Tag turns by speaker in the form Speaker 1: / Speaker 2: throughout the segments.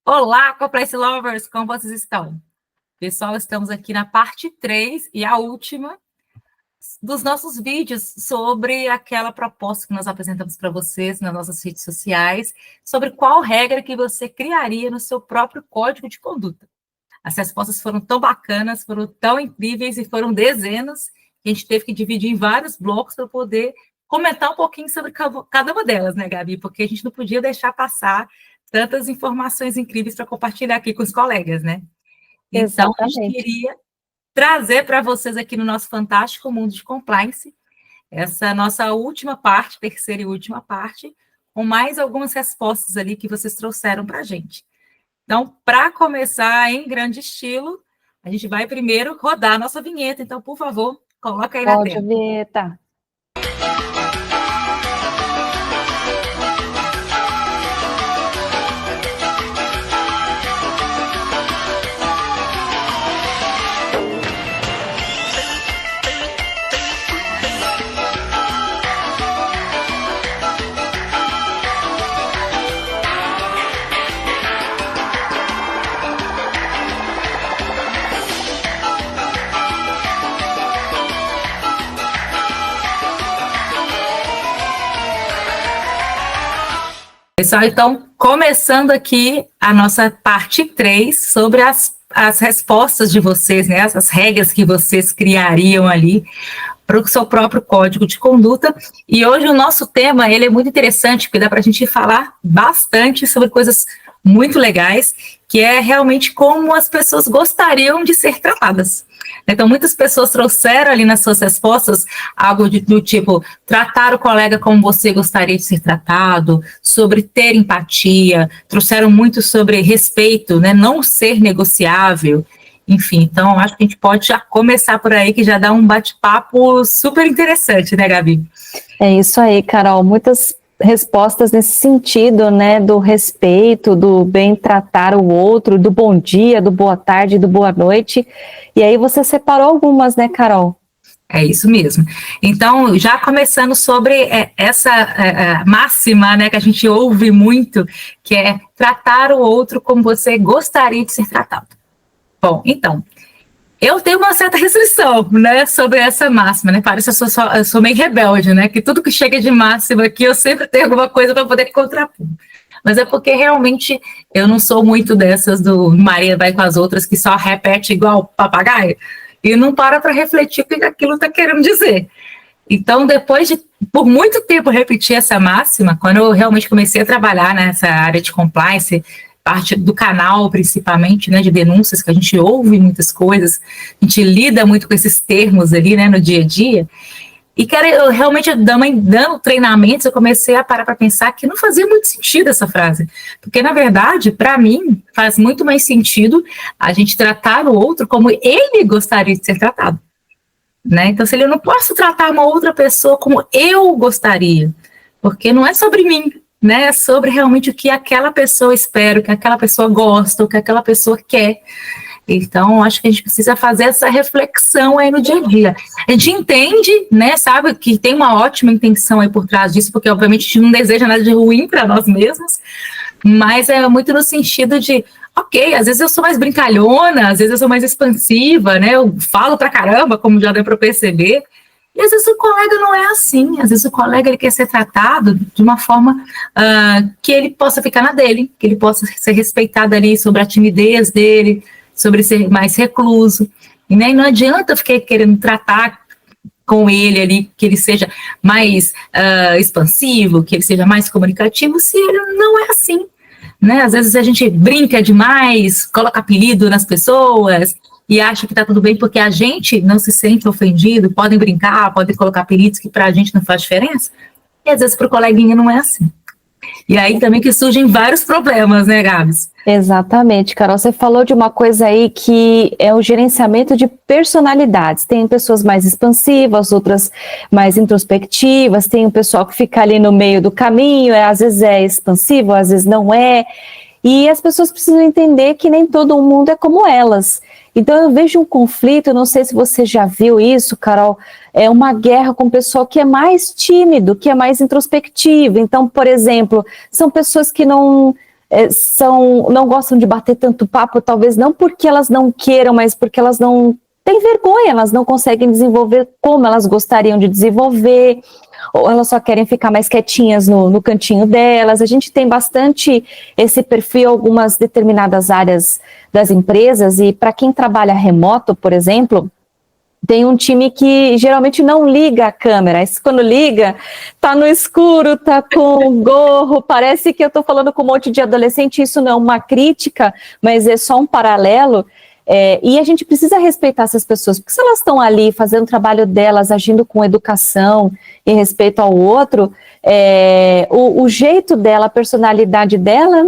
Speaker 1: Olá, Compliance Lovers, como vocês estão? Pessoal, estamos aqui na parte 3 e a última dos nossos vídeos sobre aquela proposta que nós apresentamos para vocês nas nossas redes sociais, sobre qual regra que você criaria no seu próprio código de conduta. As respostas foram tão bacanas, foram tão incríveis e foram dezenas que a gente teve que dividir em vários blocos para poder comentar um pouquinho sobre cada uma delas, né, Gabi? Porque a gente não podia deixar passar tantas informações incríveis para compartilhar aqui com os colegas, né? Então, a gente queria trazer para vocês aqui no nosso fantástico mundo de compliance, essa nossa última parte, terceira e última parte, com mais algumas respostas ali que vocês trouxeram para a gente. Então, para começar em grande estilo, a gente vai primeiro rodar a nossa vinheta. Então, por favor, coloca aí na tela.
Speaker 2: Pode, vinheta.
Speaker 1: Pessoal, então, começando aqui a nossa parte 3 sobre as respostas de vocês, né? As regras que vocês criariam ali para o seu próprio código de conduta. E hoje o nosso tema, ele é muito interessante, porque dá para a gente falar bastante sobre coisas muito legais, que é realmente como as pessoas gostariam de ser tratadas. Então, muitas pessoas trouxeram ali nas suas respostas algo do tipo, tratar o colega como você gostaria de ser tratado, sobre ter empatia, trouxeram muito sobre respeito, né, não ser negociável, enfim. Então, acho que a gente pode já começar por aí, que já dá um bate-papo super interessante, né, Gabi?
Speaker 2: É isso aí, Carol, muitas respostas nesse sentido, né, do respeito, do bem tratar o outro, do bom dia, do boa tarde, do boa noite, e aí você separou algumas, né, Carol?
Speaker 1: É isso mesmo. Então, já começando sobre essa máxima, né, que a gente ouve muito, que é tratar o outro como você gostaria de ser tratado. Bom, então, eu tenho uma certa restrição, né, sobre essa máxima, né, parece que eu sou meio rebelde, né, que tudo que chega de máxima aqui, eu sempre tenho alguma coisa para poder contrapor. Mas é porque realmente eu não sou muito dessas do Maria vai com as outras, que só repete igual papagaio, e não para refletir o que aquilo está querendo dizer. Então, depois de, por muito tempo, repetir essa máxima, quando eu realmente comecei a trabalhar nessa área de compliance, parte do canal, principalmente, né, de denúncias, que a gente ouve muitas coisas, a gente lida muito com esses termos ali, né, no dia a dia, e, cara, eu realmente, dando treinamentos, eu comecei a parar para pensar que não fazia muito sentido essa frase, porque, na verdade, para mim, faz muito mais sentido a gente tratar o outro como ele gostaria de ser tratado, né, então, se eu não posso tratar uma outra pessoa como eu gostaria, porque não é sobre mim, né, é sobre realmente o que aquela pessoa espera, o que aquela pessoa gosta, o que aquela pessoa quer. Então, acho que a gente precisa fazer essa reflexão aí no dia a dia. A gente entende, né, sabe, que tem uma ótima intenção aí por trás disso, porque, obviamente, a gente não deseja nada de ruim para nós mesmos, mas é muito no sentido de, ok, às vezes eu sou mais brincalhona, às vezes eu sou mais expansiva, né, eu falo pra caramba, como já deu para perceber, e às vezes o colega não é assim, às vezes o colega ele quer ser tratado de uma forma que ele possa ficar na dele, que ele possa ser respeitado ali sobre a timidez dele, sobre ser mais recluso, e, né, não adianta eu ficar querendo tratar com ele ali, que ele seja mais expansivo, que ele seja mais comunicativo, se ele não é assim, né, às vezes a gente brinca demais, coloca apelido nas pessoas, e acha que está tudo bem porque a gente não se sente ofendido, podem brincar, podem colocar apelidos que para a gente não faz diferença, e às vezes para o coleguinha não é assim. E aí também que surgem vários problemas, né, Gabs?
Speaker 2: Exatamente, Carol, você falou de uma coisa aí que é o gerenciamento de personalidades, tem pessoas mais expansivas, outras mais introspectivas, tem um pessoal que fica ali no meio do caminho, às vezes é expansivo, às vezes não é, e as pessoas precisam entender que nem todo mundo é como elas. Então eu vejo um conflito, não sei se você já viu isso, Carol, é uma guerra com o pessoal que é mais tímido, que é mais introspectivo. Então, por exemplo, são pessoas que não não gostam de bater tanto papo, talvez não porque elas não queiram, mas porque elas não têm vergonha, elas não conseguem desenvolver como elas gostariam de desenvolver, ou elas só querem ficar mais quietinhas no cantinho delas. A gente tem bastante esse perfil em algumas determinadas áreas das empresas, e para quem trabalha remoto, por exemplo, tem um time que geralmente não liga a câmera. Quando liga, tá no escuro, tá com gorro, parece que eu tô falando com um monte de adolescente. Isso não é uma crítica, mas é só um paralelo. E a gente precisa respeitar essas pessoas, porque se elas estão ali fazendo o trabalho delas, agindo com educação e respeito ao outro, o jeito dela, a personalidade dela,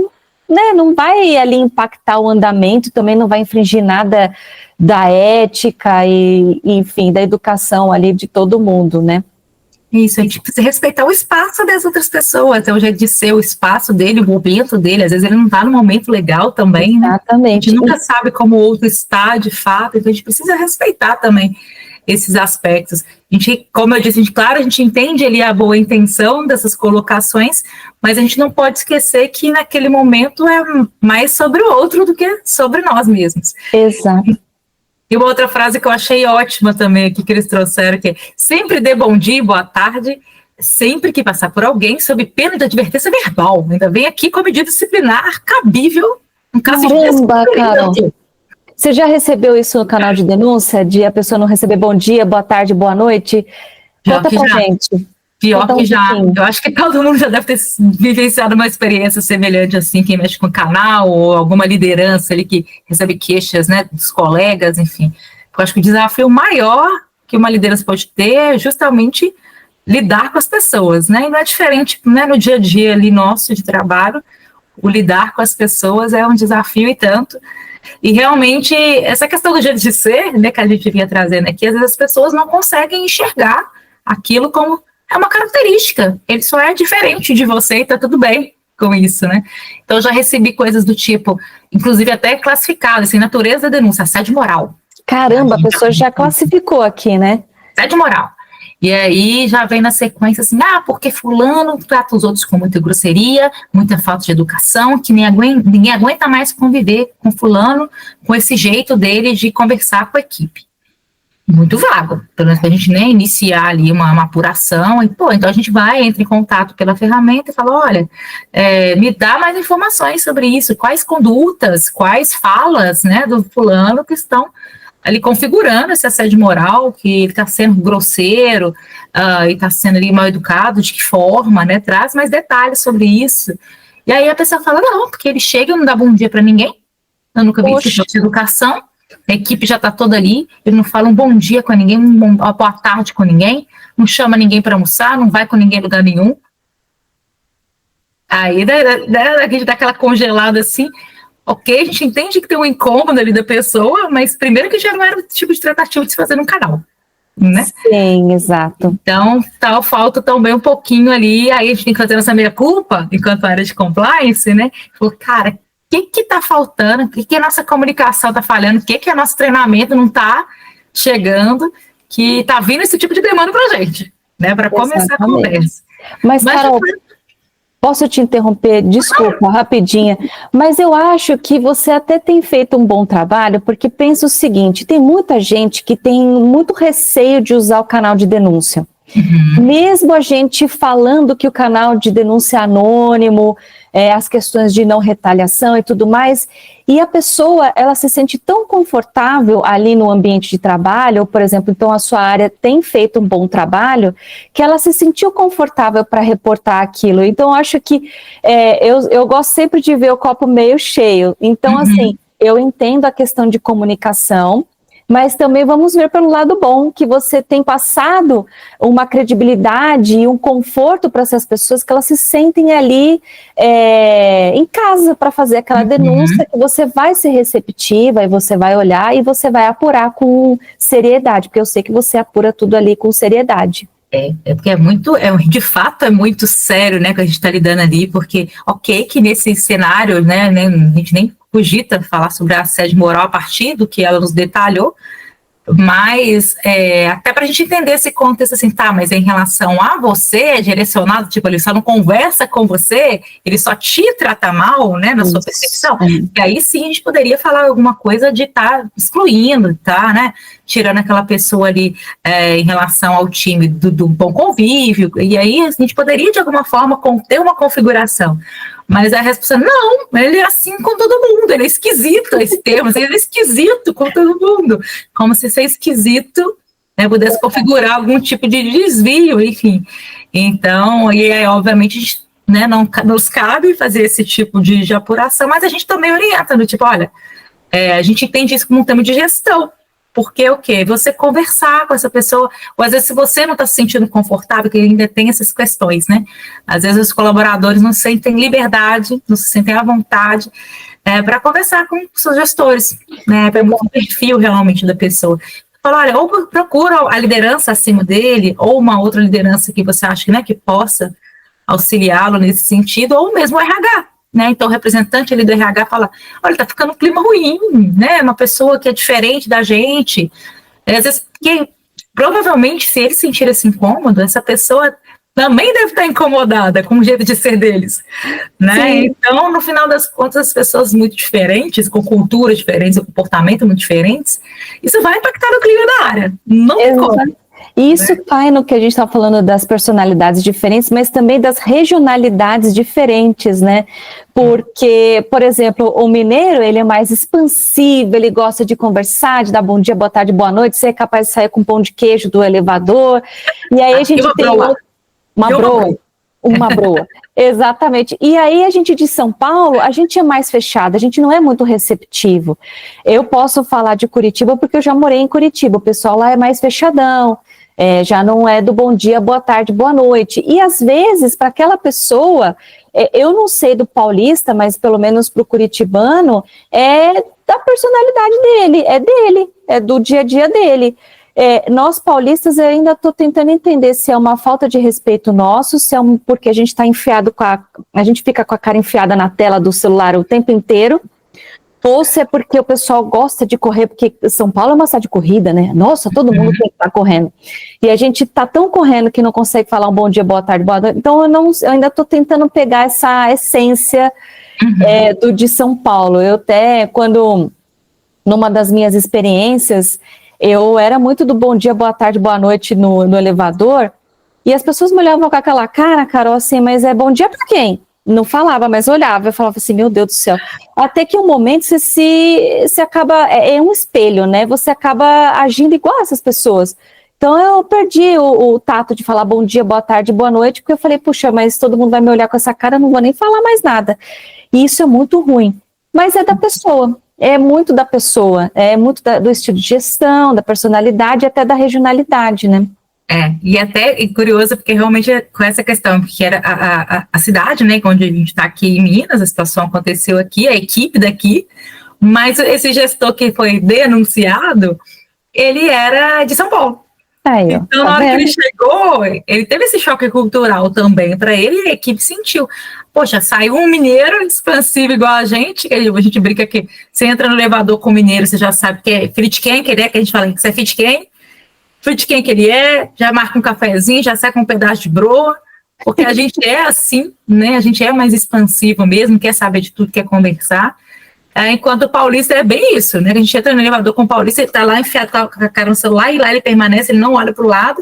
Speaker 2: né, não vai ali impactar o andamento, também não vai infringir nada da ética e, enfim, da educação ali de todo mundo, né?
Speaker 1: Isso, a gente precisa respeitar o espaço das outras pessoas, é o jeito de ser, o espaço dele, o momento dele. Às vezes ele não está no momento legal também, né?
Speaker 2: Exatamente.
Speaker 1: A gente nunca sabe como o outro está de fato, então a gente precisa respeitar também esses aspectos. A gente, como eu disse, claro, a gente entende ali a boa intenção dessas colocações, mas a gente não pode esquecer que naquele momento é mais sobre o outro do que sobre nós mesmos.
Speaker 2: Exato.
Speaker 1: E uma outra frase que eu achei ótima também aqui que eles trouxeram, que é: sempre dê bom dia e boa tarde, sempre que passar por alguém, sob pena de advertência verbal. Ainda vem aqui com a medida disciplinar cabível no caso de
Speaker 2: descumprimento. Carol, você já recebeu isso no canal de denúncia, de a pessoa não receber bom dia, boa tarde, boa noite? Conta pra gente.
Speaker 1: Pior que já. Eu acho que todo mundo já deve ter vivenciado uma experiência semelhante assim, quem mexe com o canal ou alguma liderança ali que recebe queixas, né, dos colegas, enfim. Eu acho que o desafio maior que uma liderança pode ter é justamente lidar com as pessoas, né? E não é diferente, né, no dia a dia ali nosso de trabalho, o lidar com as pessoas é um desafio e tanto. E realmente, essa questão do jeito de ser, né, que a gente vinha trazendo aqui, às vezes as pessoas não conseguem enxergar aquilo como é uma característica, ele só é diferente de você e tá tudo bem com isso, né? Então, eu já recebi coisas do tipo, inclusive até classificado, assim, natureza da denúncia, assédio moral.
Speaker 2: Caramba, a pessoa já classificou aqui, né?
Speaker 1: Assédio moral. E aí já vem na sequência assim, porque fulano trata os outros com muita grosseria, muita falta de educação, que ninguém aguenta mais conviver com fulano, com esse jeito dele de conversar com a equipe. Muito vago, pelo menos a gente nem iniciar ali uma apuração, e então a gente entra em contato pela ferramenta e fala, olha, me dá mais informações sobre isso, quais condutas, quais falas, né, do fulano que estão ali configurando esse assédio moral, que ele está sendo grosseiro, e está sendo ali mal educado, de que forma, né, traz mais detalhes sobre isso. E aí a pessoa fala, não, porque ele chega e não dá bom dia para ninguém, eu nunca vi esse tipo de educação, a equipe já está toda ali, ele não fala um bom dia com ninguém, uma boa tarde com ninguém, não chama ninguém para almoçar, não vai com ninguém em lugar nenhum. Aí a gente dá aquela congelada assim, ok, a gente entende que tem um incômodo ali da pessoa, mas primeiro que já não era o tipo de tratativa de se fazer num canal, né?
Speaker 2: Sim, exato.
Speaker 1: Então, falta também um pouquinho ali, aí a gente tem que fazer nossa meia-culpa, enquanto área de compliance, né? Falou, cara, o que está faltando, o que a nossa comunicação está falhando, o que o nosso treinamento não está chegando, que está vindo esse tipo de demanda para a gente, né, para começar a conversa.
Speaker 2: Mas Carol, posso te interromper? Desculpa, rapidinha, mas eu acho que você até tem feito um bom trabalho, porque pensa o seguinte, tem muita gente que tem muito receio de usar o canal de denúncia. Uhum. Mesmo a gente falando que o canal de denúncia é anônimo, as questões de não retaliação e tudo mais, e a pessoa, ela se sente tão confortável ali no ambiente de trabalho, ou, por exemplo, então a sua área tem feito um bom trabalho, que ela se sentiu confortável para reportar aquilo. Então, eu acho que eu gosto sempre de ver o copo meio cheio. Então, assim, eu entendo a questão de comunicação, mas também vamos ver pelo lado bom, que você tem passado uma credibilidade e um conforto para essas pessoas, que elas se sentem ali em casa para fazer aquela denúncia, que você vai ser receptiva e você vai olhar e você vai apurar com seriedade, porque eu sei que você apura tudo ali com seriedade.
Speaker 1: Porque de fato é muito sério, né, que a gente está lidando ali, porque, ok, que nesse cenário, né, a gente nem cogita falar sobre assédio moral a partir do que ela nos detalhou, Mas, até para a gente entender esse contexto assim, tá, mas em relação a você, é direcionado, tipo, ele só não conversa com você, ele só te trata mal, né, na sua percepção, e aí sim a gente poderia falar alguma coisa de estar excluindo, tá, né, tirando aquela pessoa ali em relação ao time do bom convívio, e aí a gente poderia de alguma forma ter uma configuração. Mas a resposta, não, ele é assim com todo mundo, ele é esquisito, esse termo, ele é esquisito com todo mundo, como se ser esquisito, né, pudesse configurar algum tipo de desvio, enfim. Então, e aí, obviamente, né, não nos cabe fazer esse tipo de apuração, mas a gente também orienta, no tipo, olha, a gente entende isso como um tema de gestão. Porque o quê? Você conversar com essa pessoa, ou às vezes se você não está se sentindo confortável, que ainda tem essas questões, né? Às vezes os colaboradores não sentem liberdade, não se sentem à vontade para conversar com os gestores, né? Para o perfil realmente da pessoa. Fala, olha, ou procura a liderança acima dele, ou uma outra liderança que você acha, né, que possa auxiliá-lo nesse sentido, ou mesmo o RH. Né, então o representante ali do RH fala, olha, tá ficando um clima ruim, né, uma pessoa que é diferente da gente, às vezes, provavelmente se ele sentir esse incômodo, essa pessoa também deve estar incomodada com o jeito de ser deles, né, então no final das contas as pessoas muito diferentes, com culturas diferentes, com comportamento muito diferentes, isso vai impactar no clima da área, não tem como.
Speaker 2: E isso cai no que a gente estava falando das personalidades diferentes, mas também das regionalidades diferentes, né? Porque, por exemplo, o mineiro, ele é mais expansivo, ele gosta de conversar, de dar bom dia, boa tarde, boa noite, ser capaz de sair com pão de queijo do elevador. E aí a gente tem uma broa. Exatamente. E aí a gente de São Paulo, a gente é mais fechado, a gente não é muito receptivo. Eu posso falar de Curitiba porque eu já morei em Curitiba, o pessoal lá é mais fechadão, já não é do bom dia, boa tarde, boa noite. E às vezes, para aquela pessoa, eu não sei do paulista, mas pelo menos para o curitibano, é da personalidade dele, é do dia a dia dele. Nós paulistas, eu ainda estou tentando entender se é uma falta de respeito nosso, se é porque a gente está enfiado a gente fica com a cara enfiada na tela do celular o tempo inteiro, ou se é porque o pessoal gosta de correr, porque São Paulo é uma cidade de corrida, né? Nossa, todo mundo tem que estar correndo. E a gente está tão correndo que não consegue falar um bom dia, boa tarde, boa noite. Então eu ainda estou tentando pegar essa essência de São Paulo. Eu até, quando, numa das minhas experiências, eu era muito do bom dia, boa tarde, boa noite no elevador, e as pessoas me olhavam com aquela cara, Carol, assim, mas é bom dia para quem? Não falava, mas olhava, eu falava assim, meu Deus do céu. Até que um momento você acaba, é um espelho, né? Você acaba agindo igual essas pessoas. Então eu perdi o tato de falar bom dia, boa tarde, boa noite, porque eu falei, puxa, mas todo mundo vai me olhar com essa cara, eu não vou nem falar mais nada. E isso é muito ruim. Mas é da pessoa. É muito da pessoa, é muito do estilo de gestão, da personalidade, até da regionalidade, né?
Speaker 1: E até curioso, porque realmente com essa questão, porque era a cidade, né, onde a gente está aqui em Minas, a situação aconteceu aqui, a equipe daqui, mas esse gestor que foi denunciado, ele era de São Paulo.
Speaker 2: Aí,
Speaker 1: então, na hora que ele chegou, ele teve esse choque cultural também para ele, e a equipe sentiu. Poxa, saiu um mineiro expansivo igual a gente brinca que você entra no elevador com o mineiro, você já sabe que é filho de quem que ele é, que a gente fala que você é filho de quem que ele é, já marca um cafezinho, já sai com um pedaço de broa, porque a gente é assim, né? A gente é mais expansivo mesmo, quer saber de tudo, quer conversar. Enquanto o paulista é bem isso, né? A gente entra no elevador com o paulista, ele está lá enfiado com a cara no celular, e lá ele permanece, ele não olha para o lado,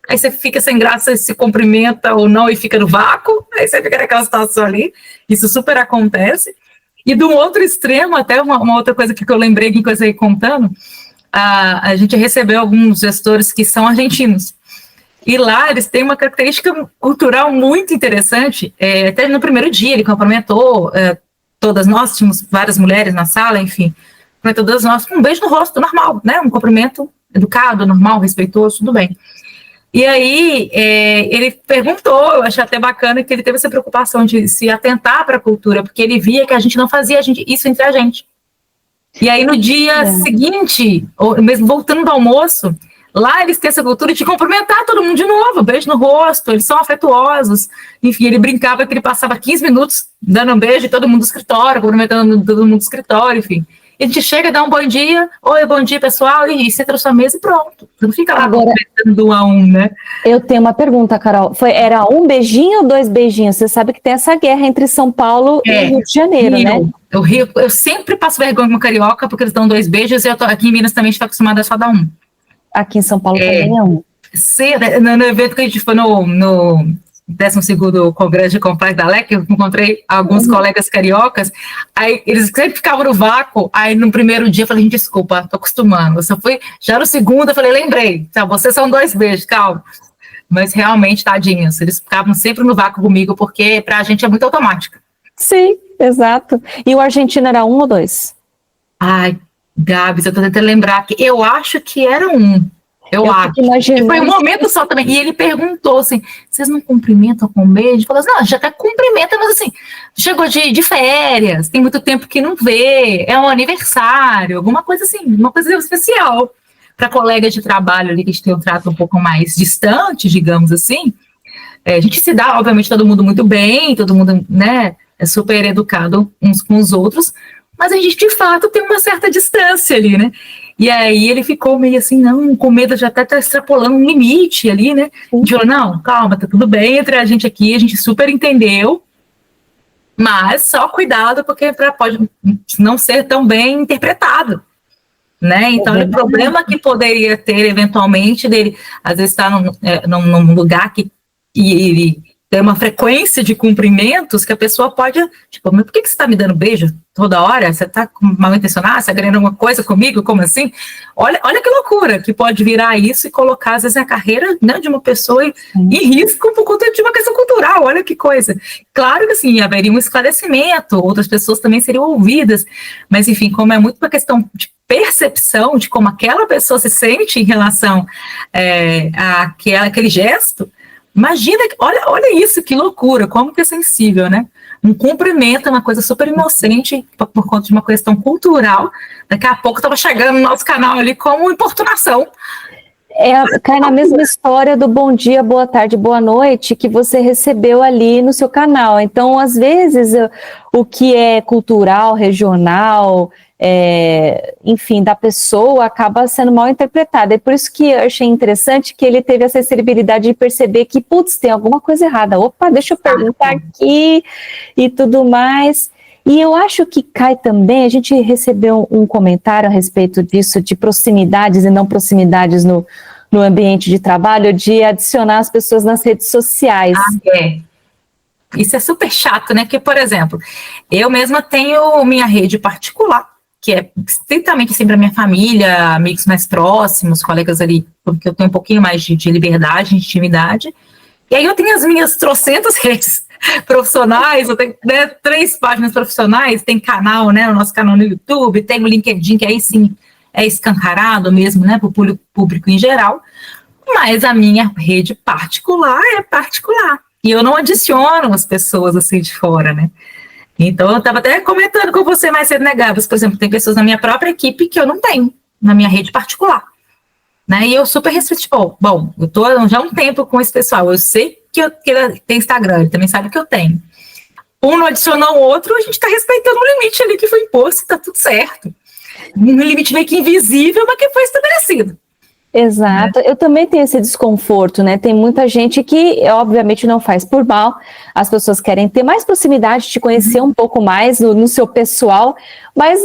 Speaker 1: aí você fica sem graça, se cumprimenta ou não e fica no vácuo, aí você fica naquela situação ali, isso super acontece. E do outro extremo, até uma outra coisa que eu lembrei que eu ia contando, a gente recebeu alguns gestores que são argentinos, e lá eles têm uma característica cultural muito interessante, até no primeiro dia ele cumprimentou todas nós, tínhamos várias mulheres na sala, enfim, cumprimentou todas nós com um beijo no rosto, normal, né, um cumprimento educado, normal, respeitoso, tudo bem. E aí ele perguntou, eu achei até bacana que ele teve essa preocupação de se atentar para a cultura, porque ele via que a gente não fazia isso entre a gente. E aí no dia seguinte, ou mesmo voltando do almoço, lá eles têm essa cultura de cumprimentar todo mundo de novo, beijo no rosto, eles são afetuosos. Enfim, ele brincava que ele passava 15 minutos dando um beijo em todo mundo do escritório, cumprimentando todo mundo do escritório, enfim. a gente chega, dá um bom dia, oi, bom dia, pessoal, e você trouxe a mesa e pronto. Você não fica lá conversando 1 a 1, né?
Speaker 2: Eu tenho uma pergunta, Carol. Era 1 beijinho ou 2 beijinhos? Você sabe que tem essa guerra entre São Paulo e Rio de Janeiro, né?
Speaker 1: Eu sempre passo vergonha com carioca, porque eles dão 2 beijos, e eu tô aqui em Minas também, a gente tá acostumada a só dar 1.
Speaker 2: Aqui em São Paulo também é 1.
Speaker 1: No evento que a gente foi no 12º Congresso de Complexo da LEC, eu encontrei alguns colegas cariocas, aí eles sempre ficavam no vácuo, aí no primeiro dia eu falei, gente, desculpa, tô acostumando, já no segundo eu falei, lembrei, tá, vocês são 2 beijos, calma, mas realmente, tadinhos, eles ficavam sempre no vácuo comigo, porque pra gente é muito automático. Sim,
Speaker 2: exato. E o argentino era 1 ou 2?
Speaker 1: Ai, Gabs, eu tô tentando lembrar, que eu acho que era 1. Eu acho. Foi um momento só também. E ele perguntou assim: vocês não cumprimentam com um beijo? Falou assim: não, já até cumprimenta, mas assim, chegou de férias, tem muito tempo que não vê, é um aniversário, alguma coisa assim, uma coisa especial. Para colegas de trabalho ali que a gente tem um trato um pouco mais distante, digamos assim, a gente se dá, obviamente, todo mundo muito bem, todo mundo, né, é super educado uns com os outros, mas a gente, de fato, tem uma certa distância ali, né? E aí ele ficou meio assim, não, com medo de até estar extrapolando um limite ali, né? A gente falou, não, calma, tá tudo bem entre a gente aqui, a gente super entendeu, mas só cuidado, porque pode não ser tão bem interpretado, né? Então, o problema que poderia ter, eventualmente, dele, às vezes, estar num lugar que ele tem uma frequência de cumprimentos que a pessoa pode, tipo, mas por que você está me dando beijo toda hora? Você está mal intencionado? Você está querendo alguma coisa comigo? Como assim? Olha que loucura que pode virar isso e colocar, às vezes, a carreira, né, de uma pessoa em risco por conta de uma questão cultural. Olha que coisa. Claro que, assim, haveria um esclarecimento, outras pessoas também seriam ouvidas, mas, enfim, como é muito uma questão de percepção de como aquela pessoa se sente em relação àquele gesto. Imagina, olha isso, que loucura, como que é sensível, né? Um cumprimento é uma coisa super inocente por conta de uma questão cultural. Daqui a pouco estava chegando no nosso canal ali como importunação.
Speaker 2: Cai na mesma história do bom dia, boa tarde, boa noite que você recebeu ali no seu canal. Então, às vezes, o que é cultural, regional, enfim, da pessoa, acaba sendo mal interpretado. É por isso que eu achei interessante que ele teve essa sensibilidade de perceber que, putz, tem alguma coisa errada. Opa, deixa eu perguntar aqui e tudo mais. E eu acho que cai também, a gente recebeu um comentário a respeito disso, de proximidades e não proximidades no ambiente de trabalho, de adicionar as pessoas nas redes sociais.
Speaker 1: Isso é super chato, né? Porque, por exemplo, eu mesma tenho minha rede particular, que é estritamente assim para minha família, amigos mais próximos, colegas ali, porque eu tenho um pouquinho mais de liberdade, de intimidade. E aí eu tenho as minhas trocentas redes profissionais, eu tenho 3 páginas profissionais, tem canal, né, o nosso canal no YouTube, tem o LinkedIn, que aí sim é escancarado mesmo, né, para o público em geral, mas a minha rede particular é particular, e eu não adiciono as pessoas assim de fora, né. Então eu estava até comentando com você mais cedo, né, Gabs, por exemplo, tem pessoas na minha própria equipe que eu não tenho, na minha rede particular. Né, e eu super respeito, tipo, bom, eu tô já há um tempo com esse pessoal, eu sei que ele tem Instagram, ele também sabe que eu tenho. Um não adicionou o outro, a gente tá respeitando o limite ali que foi imposto, tá tudo certo. Um limite meio que invisível, mas que foi estabelecido.
Speaker 2: Exato, eu também tenho esse desconforto, né? Tem muita gente que, obviamente, não faz por mal, as pessoas querem ter mais proximidade, te conhecer um pouco mais no seu pessoal, mas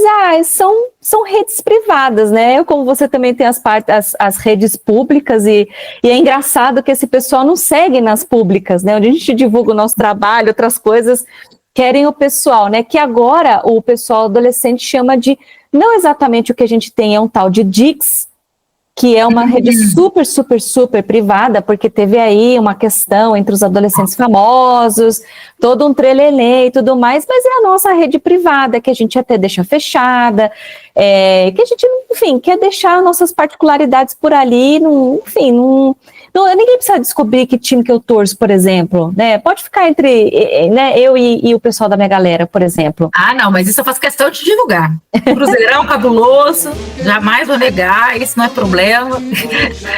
Speaker 2: são redes privadas, né? Como você também tem as redes públicas, e é engraçado que esse pessoal não segue nas públicas, né? Onde a gente divulga o nosso trabalho, outras coisas, querem o pessoal, né? Que agora o pessoal adolescente chama de, não exatamente o que a gente tem, é um tal de Dix, que é uma rede super, super, super privada, porque teve aí uma questão entre os adolescentes famosos, todo um trelelê e tudo mais, mas é a nossa rede privada, que a gente até deixa fechada, que a gente, enfim, quer deixar nossas particularidades por ali, ninguém precisa descobrir que time que eu torço, por exemplo, né? Pode ficar entre eu e o pessoal da minha galera, por exemplo.
Speaker 1: Ah, não, mas isso eu faço questão de divulgar. Cruzeirão cabuloso, jamais vou negar, isso não é problema.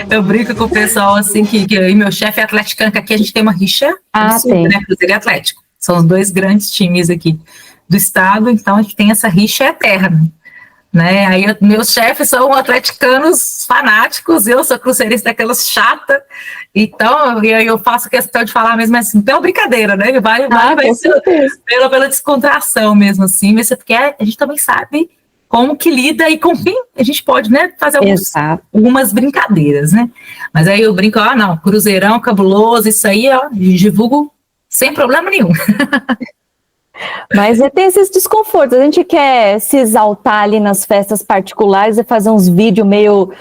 Speaker 1: Eu brinco com o pessoal assim, que eu e meu chefe é atleticano, que aqui a gente tem uma rixa absurda, né? Cruzeiro e Atlético. São os 2 grandes times aqui do estado, então a gente tem essa rixa eterna. né? Aí meus chefes são atleticanos fanáticos, eu sou cruzeirista daquelas chata, então eu faço questão de falar mesmo assim, pela brincadeira, né? Vai pela descontração mesmo assim, mas porque a gente também sabe como que lida e com quem a gente pode, né, fazer algumas brincadeiras, né? Mas aí eu brinco, não, cruzeirão cabuloso, isso aí, divulgo sem problema nenhum.
Speaker 2: Mas tem esses desconfortos. A gente quer se exaltar ali nas festas particulares e fazer uns vídeos meio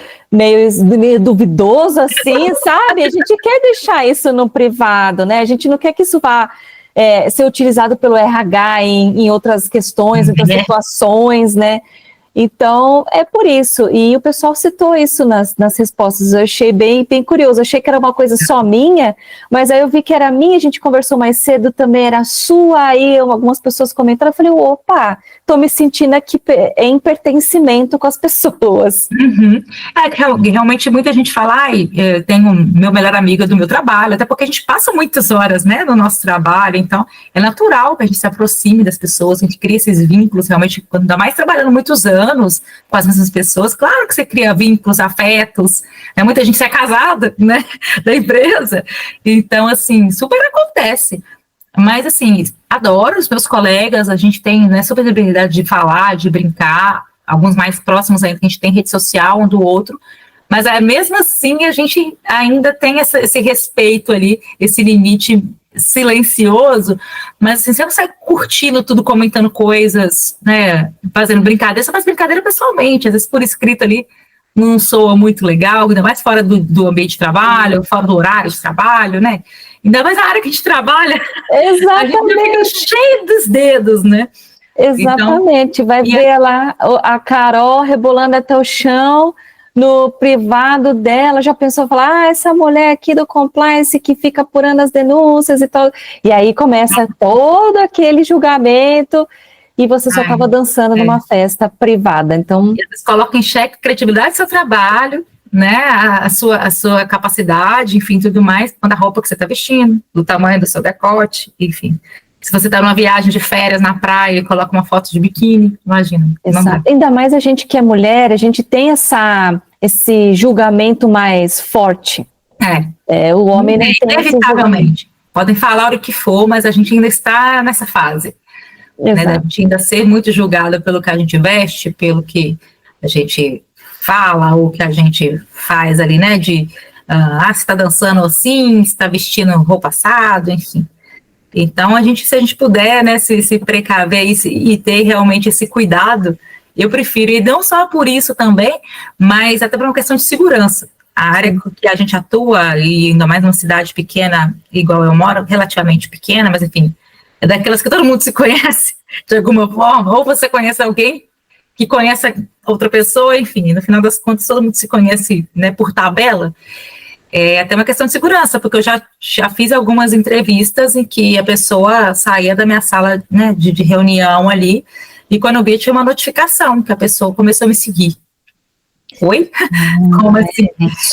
Speaker 2: duvidoso assim, sabe? A gente quer deixar isso no privado, né? A gente não quer que isso vá ser utilizado pelo RH em outras questões, em outras situações, né? Então, é por isso. E o pessoal citou isso nas respostas. Eu achei bem curioso. Eu achei que era uma coisa só minha, mas aí eu vi que era minha, a gente conversou mais cedo, também era sua, aí algumas pessoas comentaram, eu falei, opa, tô me sentindo aqui em pertencimento com as pessoas.
Speaker 1: Uhum. Realmente muita gente fala, eu tenho meu melhor amigo do meu trabalho, até porque a gente passa muitas horas, né, no nosso trabalho, então é natural que a gente se aproxime das pessoas, a gente cria esses vínculos, realmente, ainda mais trabalhando muitos anos com as mesmas pessoas, claro que você cria vínculos, afetos, muita gente é casada, né, da empresa, então, assim, super acontece, mas, assim, adoro os meus colegas, a gente tem, né, super liberdade de falar, de brincar, alguns mais próximos ainda, que a gente tem rede social um do outro, mas mesmo assim a gente ainda tem esse respeito ali, esse limite silencioso, mas assim, você não sai curtindo tudo, comentando coisas, né, fazendo brincadeira, você faz brincadeira pessoalmente, às vezes por escrito ali não soa muito legal, ainda mais fora do ambiente de trabalho, fora do horário de trabalho, né, ainda mais na área que a gente trabalha,
Speaker 2: exatamente.
Speaker 1: A gente fica cheio dos dedos, né.
Speaker 2: Exatamente, então, vai ver lá a Carol rebolando até o chão, no privado dela, já pensou, falar, essa mulher aqui do compliance que fica apurando as denúncias e tal, e aí começa todo aquele julgamento, e você só estava dançando numa festa privada, então...
Speaker 1: Eles colocam em xeque a criatividade do seu trabalho, né, a sua capacidade, enfim, tudo mais, quando a roupa que você está vestindo, do tamanho do seu decote, enfim... Se você está numa viagem de férias na praia e coloca uma foto de biquíni, imagina.
Speaker 2: Exato. Ainda mais a gente que é mulher, a gente tem esse julgamento mais forte. O homem não tem.
Speaker 1: Inevitavelmente. Podem falar o que for, mas a gente ainda está nessa fase. Né, a gente ainda ser muito julgada pelo que a gente veste, pelo que a gente fala, ou que a gente faz ali, né? Você está dançando assim, você está vestindo roupa assado, enfim. Então, se a gente puder, né, se precaver e ter realmente esse cuidado, eu prefiro, e não só por isso também, mas até por uma questão de segurança. A área que a gente atua, e ainda mais numa cidade pequena, igual eu moro, relativamente pequena, mas enfim, é daquelas que todo mundo se conhece, de alguma forma, ou você conhece alguém que conhece outra pessoa, enfim, no final das contas todo mundo se conhece, né, por tabela. É até uma questão de segurança, porque eu já fiz algumas entrevistas em que a pessoa saía da minha sala, né, de reunião ali, e quando eu vi, tinha uma notificação que a pessoa começou a me seguir. Oi? Como assim?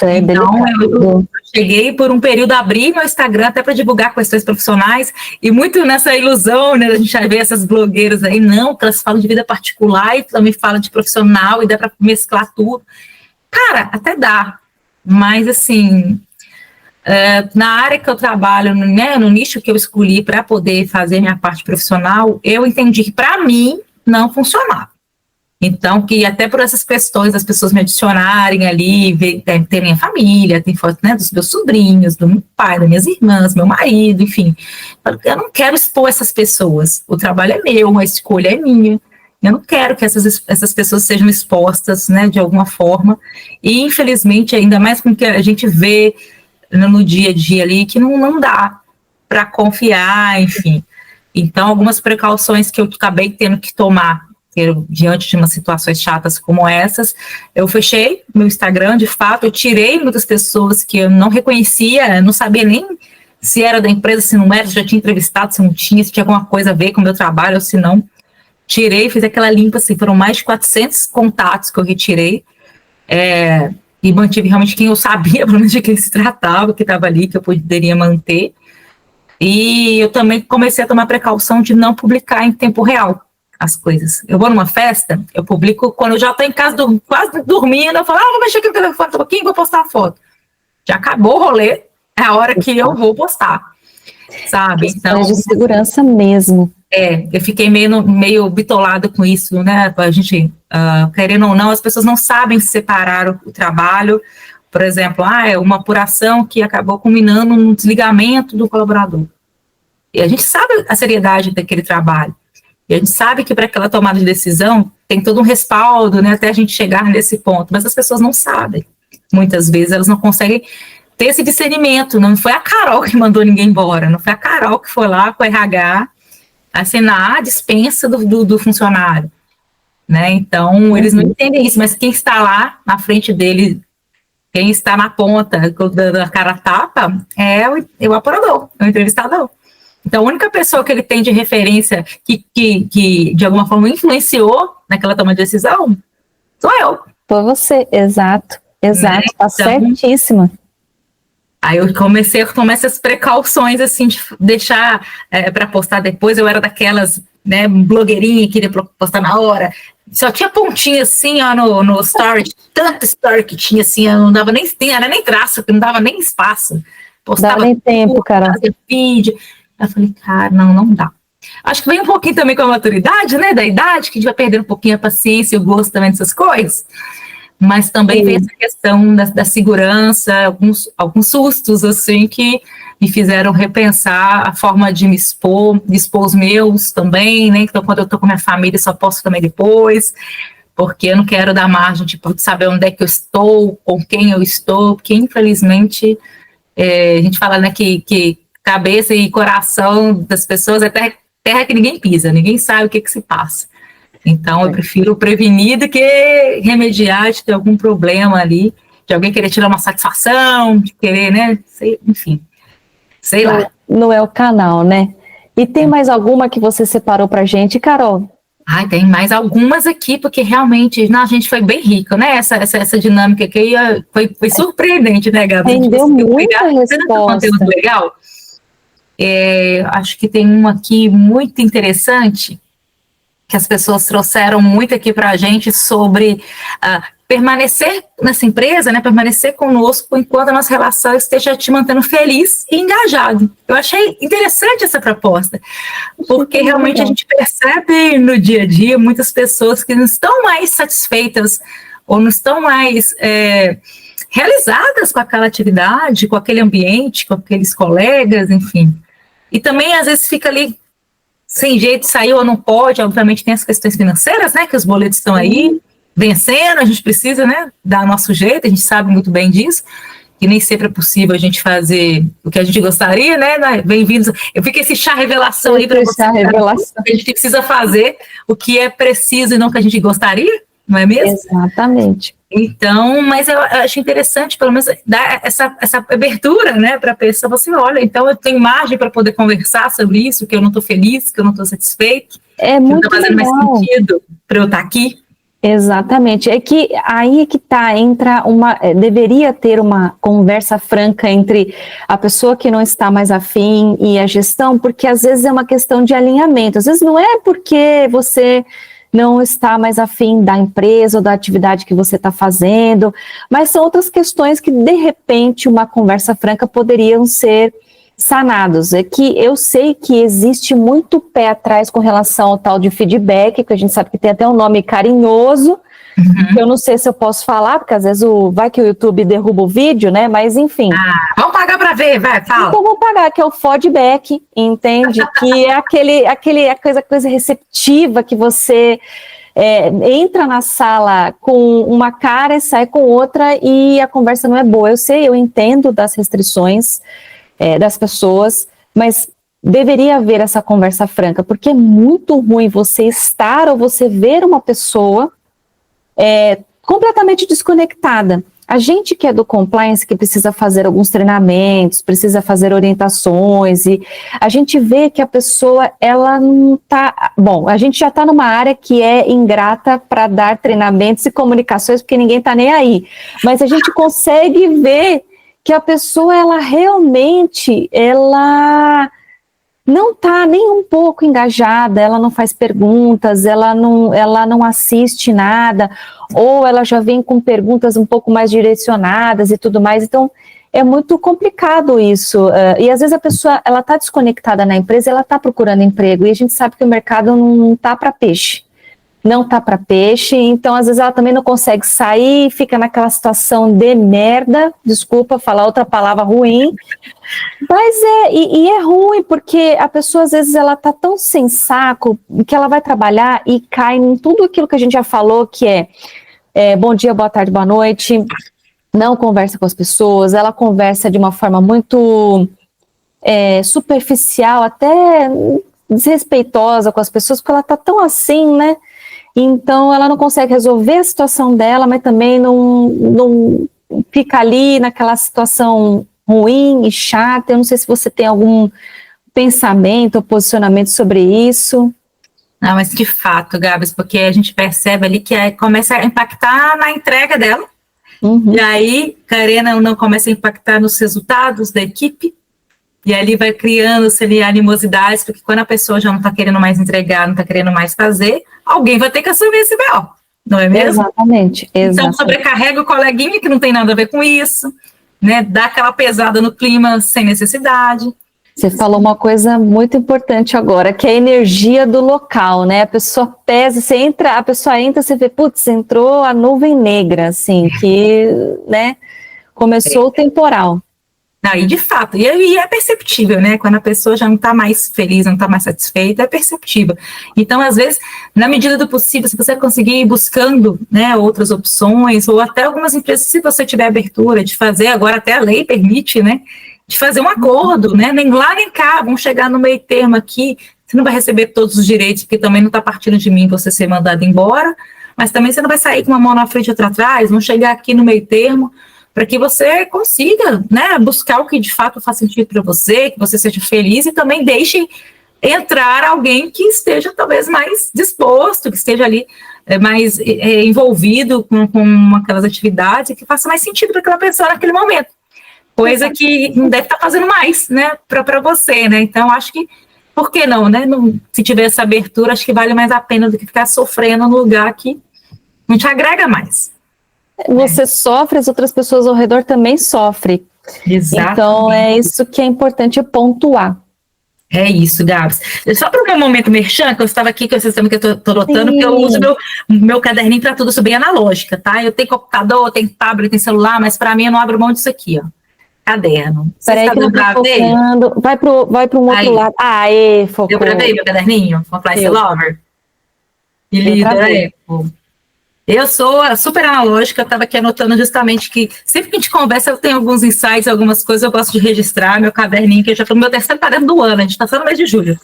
Speaker 1: Então, eu cheguei por um período a abrir meu Instagram até para divulgar questões profissionais, e muito nessa ilusão, né, a gente já vê essas blogueiras aí, não, que elas falam de vida particular e também falam de profissional, e dá para mesclar tudo. Cara, até dá. Mas, assim, na área que eu trabalho, né, no nicho que eu escolhi para poder fazer minha parte profissional, eu entendi que, para mim, não funcionava. Então, que até por essas questões, das pessoas me adicionarem ali, ter minha família, tem foto, né, dos meus sobrinhos, do meu pai, das minhas irmãs, meu marido, enfim. Eu não quero expor essas pessoas. O trabalho é meu, a escolha é minha. Eu não quero que essas pessoas sejam expostas, né, de alguma forma, e infelizmente, ainda mais com o que a gente vê no dia a dia ali, que não dá para confiar, enfim. Então, algumas precauções que eu acabei tendo que tomar diante de umas situações chatas como essas, eu fechei meu Instagram, de fato, eu tirei muitas pessoas que eu não reconhecia, não sabia nem se era da empresa, se não era, se já tinha entrevistado, se não tinha, se tinha alguma coisa a ver com o meu trabalho ou se não. Tirei, fiz aquela limpa, assim, foram mais de 400 contatos que eu retirei, e mantive realmente quem eu sabia, pelo menos de quem se tratava, que estava ali, que eu poderia manter. E eu também comecei a tomar precaução de não publicar em tempo real. as coisas. Eu vou numa festa, eu publico quando eu já estou em casa, quase dormindo, eu falo, vou mexer aqui no telefone um pouquinho, vou postar a foto. Já acabou o rolê, é a hora que eu vou postar, sabe? Então,
Speaker 2: de segurança mesmo.
Speaker 1: Eu fiquei meio bitolada com isso, né? A gente, querendo ou não, as pessoas não sabem separar o trabalho. Por exemplo, é uma apuração que acabou culminando num desligamento do colaborador. E a gente sabe a seriedade daquele trabalho. E a gente sabe que para aquela tomada de decisão tem todo um respaldo, né, até a gente chegar nesse ponto. Mas as pessoas não sabem. Muitas vezes elas não conseguem ter esse discernimento. Não foi a Carol que mandou ninguém embora. Não foi a Carol que foi lá com o RH assinar a dispensa do funcionário. Né? Então, eles não entendem isso. Mas quem está lá na frente dele, quem está na ponta da cara tapa, é o apurador, é o entrevistador. Então, a única pessoa que ele tem de referência que de alguma forma influenciou naquela toma de decisão sou eu.
Speaker 2: Foi você, exato, tá então, certíssima.
Speaker 1: Aí eu comecei a tomar essas precauções, assim, de deixar para postar depois. Eu era daquelas, né, blogueirinha que queria postar na hora. Só tinha pontinha assim, no story, tanto story que tinha assim, não dava nem, era nem traço, não dava nem espaço.
Speaker 2: Postava dava nem tempo, cara.
Speaker 1: Fazia feed. Eu falei, cara, não dá. Acho que vem um pouquinho também com a maturidade, né, da idade, que a gente vai perdendo um pouquinho a paciência e o gosto também dessas coisas. Mas também vem essa questão da segurança, alguns sustos, assim, que me fizeram repensar a forma de me expor os meus também, né? Então, quando eu tô com minha família, só posto também depois, porque eu não quero dar margem, tipo, de saber onde é que eu estou, com quem eu estou, porque, infelizmente, a gente fala, né, que cabeça e coração das pessoas é terra que ninguém pisa, ninguém sabe o que se passa. Então, eu prefiro prevenir do que remediar de ter algum problema ali, de alguém querer tirar uma satisfação, de querer, né, enfim, sei lá.
Speaker 2: Não é o canal, né? E tem mais alguma que você separou pra gente, Carol?
Speaker 1: Tem mais algumas aqui, porque realmente, a gente foi bem rico, né, essa dinâmica aqui foi surpreendente, né, Gabi?
Speaker 2: Rendeu muita resposta.
Speaker 1: Conteúdo legal. Acho que tem uma aqui muito interessante, que as pessoas trouxeram muito aqui para a gente sobre permanecer nessa empresa, né, permanecer conosco enquanto a nossa relação esteja te mantendo feliz e engajado. Eu achei interessante essa proposta, porque realmente a gente percebe no dia a dia muitas pessoas que não estão mais satisfeitas ou não estão mais realizadas com aquela atividade, com aquele ambiente, com aqueles colegas, enfim. E também, às vezes, fica ali sem jeito, saiu ou não pode, obviamente tem as questões financeiras, né, que os boletos estão aí vencendo, a gente precisa, né, dar nosso jeito, a gente sabe muito bem disso, que nem sempre é possível a gente fazer o que a gente gostaria, né, bem-vindos, eu fico esse chá revelação aí para você, a gente precisa fazer o que é preciso e não o que a gente gostaria, não é mesmo?
Speaker 2: Exatamente.
Speaker 1: Então, mas eu acho interessante, pelo menos, dar essa abertura, né, para a pessoa, assim, olha, então eu tenho margem para poder conversar sobre isso, que eu não estou feliz, que eu não estou satisfeito,
Speaker 2: que muito
Speaker 1: não está fazendo
Speaker 2: legal.
Speaker 1: Mais sentido para eu estar aqui.
Speaker 2: Exatamente, é que aí que deveria ter uma conversa franca entre a pessoa que não está mais afim e a gestão, porque às vezes é uma questão de alinhamento, às vezes não é porque você não está mais afim da empresa ou da atividade que você está fazendo, mas são outras questões que, de repente, uma conversa franca poderiam ser sanados. É que eu sei que existe muito pé atrás com relação ao tal de feedback, que a gente sabe que tem até um nome carinhoso, que eu não sei se eu posso falar, porque às vezes vai que o YouTube derruba o vídeo, né, mas enfim.
Speaker 1: Vamos pagar para ver, vai, fala.
Speaker 2: Então vou pagar, que é o feedback, entende? Que é a coisa receptiva que você entra na sala com uma cara e sai com outra e a conversa não é boa. Eu sei, eu entendo das restrições das pessoas, mas deveria haver essa conversa franca, porque é muito ruim você estar ou você ver uma pessoa completamente desconectada. A gente que é do compliance, que precisa fazer alguns treinamentos, precisa fazer orientações, e a gente vê que a pessoa, ela não está... Bom, a gente já está numa área que é ingrata para dar treinamentos e comunicações, porque ninguém está nem aí. Mas a gente consegue ver que a pessoa, ela realmente, não está nem um pouco engajada, ela não faz perguntas, ela não assiste nada, ou ela já vem com perguntas um pouco mais direcionadas e tudo mais. Então, é muito complicado isso. E às vezes a pessoa, ela está desconectada na empresa, ela está procurando emprego, e a gente sabe que o mercado não está para peixe. Não está para peixe, então às vezes ela também não consegue sair, fica naquela situação de merda, desculpa falar outra palavra ruim, mas é ruim, porque a pessoa às vezes ela tá tão sem saco, que ela vai trabalhar e cai em tudo aquilo que a gente já falou, que é bom dia, boa tarde, boa noite, não conversa com as pessoas, ela conversa de uma forma muito superficial, até desrespeitosa com as pessoas, porque ela tá tão assim, né? Então, ela não consegue resolver a situação dela, mas também não fica ali naquela situação ruim e chata. Eu não sei se você tem algum pensamento ou posicionamento sobre isso.
Speaker 1: Não, mas de fato, Gabs, porque a gente percebe ali que começa a impactar na entrega dela, e aí, Karena não começa a impactar nos resultados da equipe, e ali vai criando-se ali animosidades, porque quando a pessoa já não está querendo mais entregar, não está querendo mais fazer, alguém vai ter que assumir esse BO, não é mesmo?
Speaker 2: Exatamente.
Speaker 1: Então sobrecarrega o coleguinha que não tem nada a ver com isso, né? Dá aquela pesada no clima sem necessidade.
Speaker 2: Você falou uma coisa muito importante agora, que é a energia do local, né? A pessoa pesa, a pessoa entra, você vê, putz, entrou a nuvem negra, assim, que, né, começou o temporal.
Speaker 1: Aí, de fato, e é perceptível, né? Quando a pessoa já não está mais feliz, não está mais satisfeita, é perceptível. Então, às vezes, na medida do possível, se você conseguir ir buscando, né, outras opções, ou até algumas empresas, se você tiver abertura de fazer, agora até a lei permite, né, de fazer um acordo, né? Nem lá nem cá, vamos chegar no meio termo aqui, você não vai receber todos os direitos, porque também não está partindo de mim você ser mandado embora, mas também você não vai sair com uma mão na frente e outra atrás, vamos chegar aqui no meio termo, para que você consiga, né, buscar o que de fato faz sentido para você, que você seja feliz e também deixe entrar alguém que esteja talvez mais disposto, que esteja ali mais envolvido com aquelas atividades, que faça mais sentido para aquela pessoa naquele momento. Coisa que não deve estar fazendo mais, né, para você, né? Então, acho que, por que não, né? Se tiver essa abertura, acho que vale mais a pena do que ficar sofrendo no lugar que não te agrega mais.
Speaker 2: Você sofre, as outras pessoas ao redor também sofrem.
Speaker 1: Exatamente.
Speaker 2: Então, é isso que é importante pontuar.
Speaker 1: É isso, Gabs. Só para o meu momento merchan, que eu estava aqui, que vocês sabem que eu estou notando, porque eu uso meu caderninho para tudo, sou bem analógica, tá? Eu tenho computador, tenho tablet, tenho celular, mas para mim eu não abro mão disso aqui, ó. Caderno.
Speaker 2: Peraí que eu tô focando. Vai para um outro lado. Focou.
Speaker 1: Eu gravei meu caderninho, Compliance Lover. E líder, Eu sou super analógica, eu estava aqui anotando justamente que sempre que a gente conversa, eu tenho alguns insights, algumas coisas, eu gosto de registrar meu caderninho, que eu já estou no meu terceiro caderno do ano, a gente está só no mês de julho.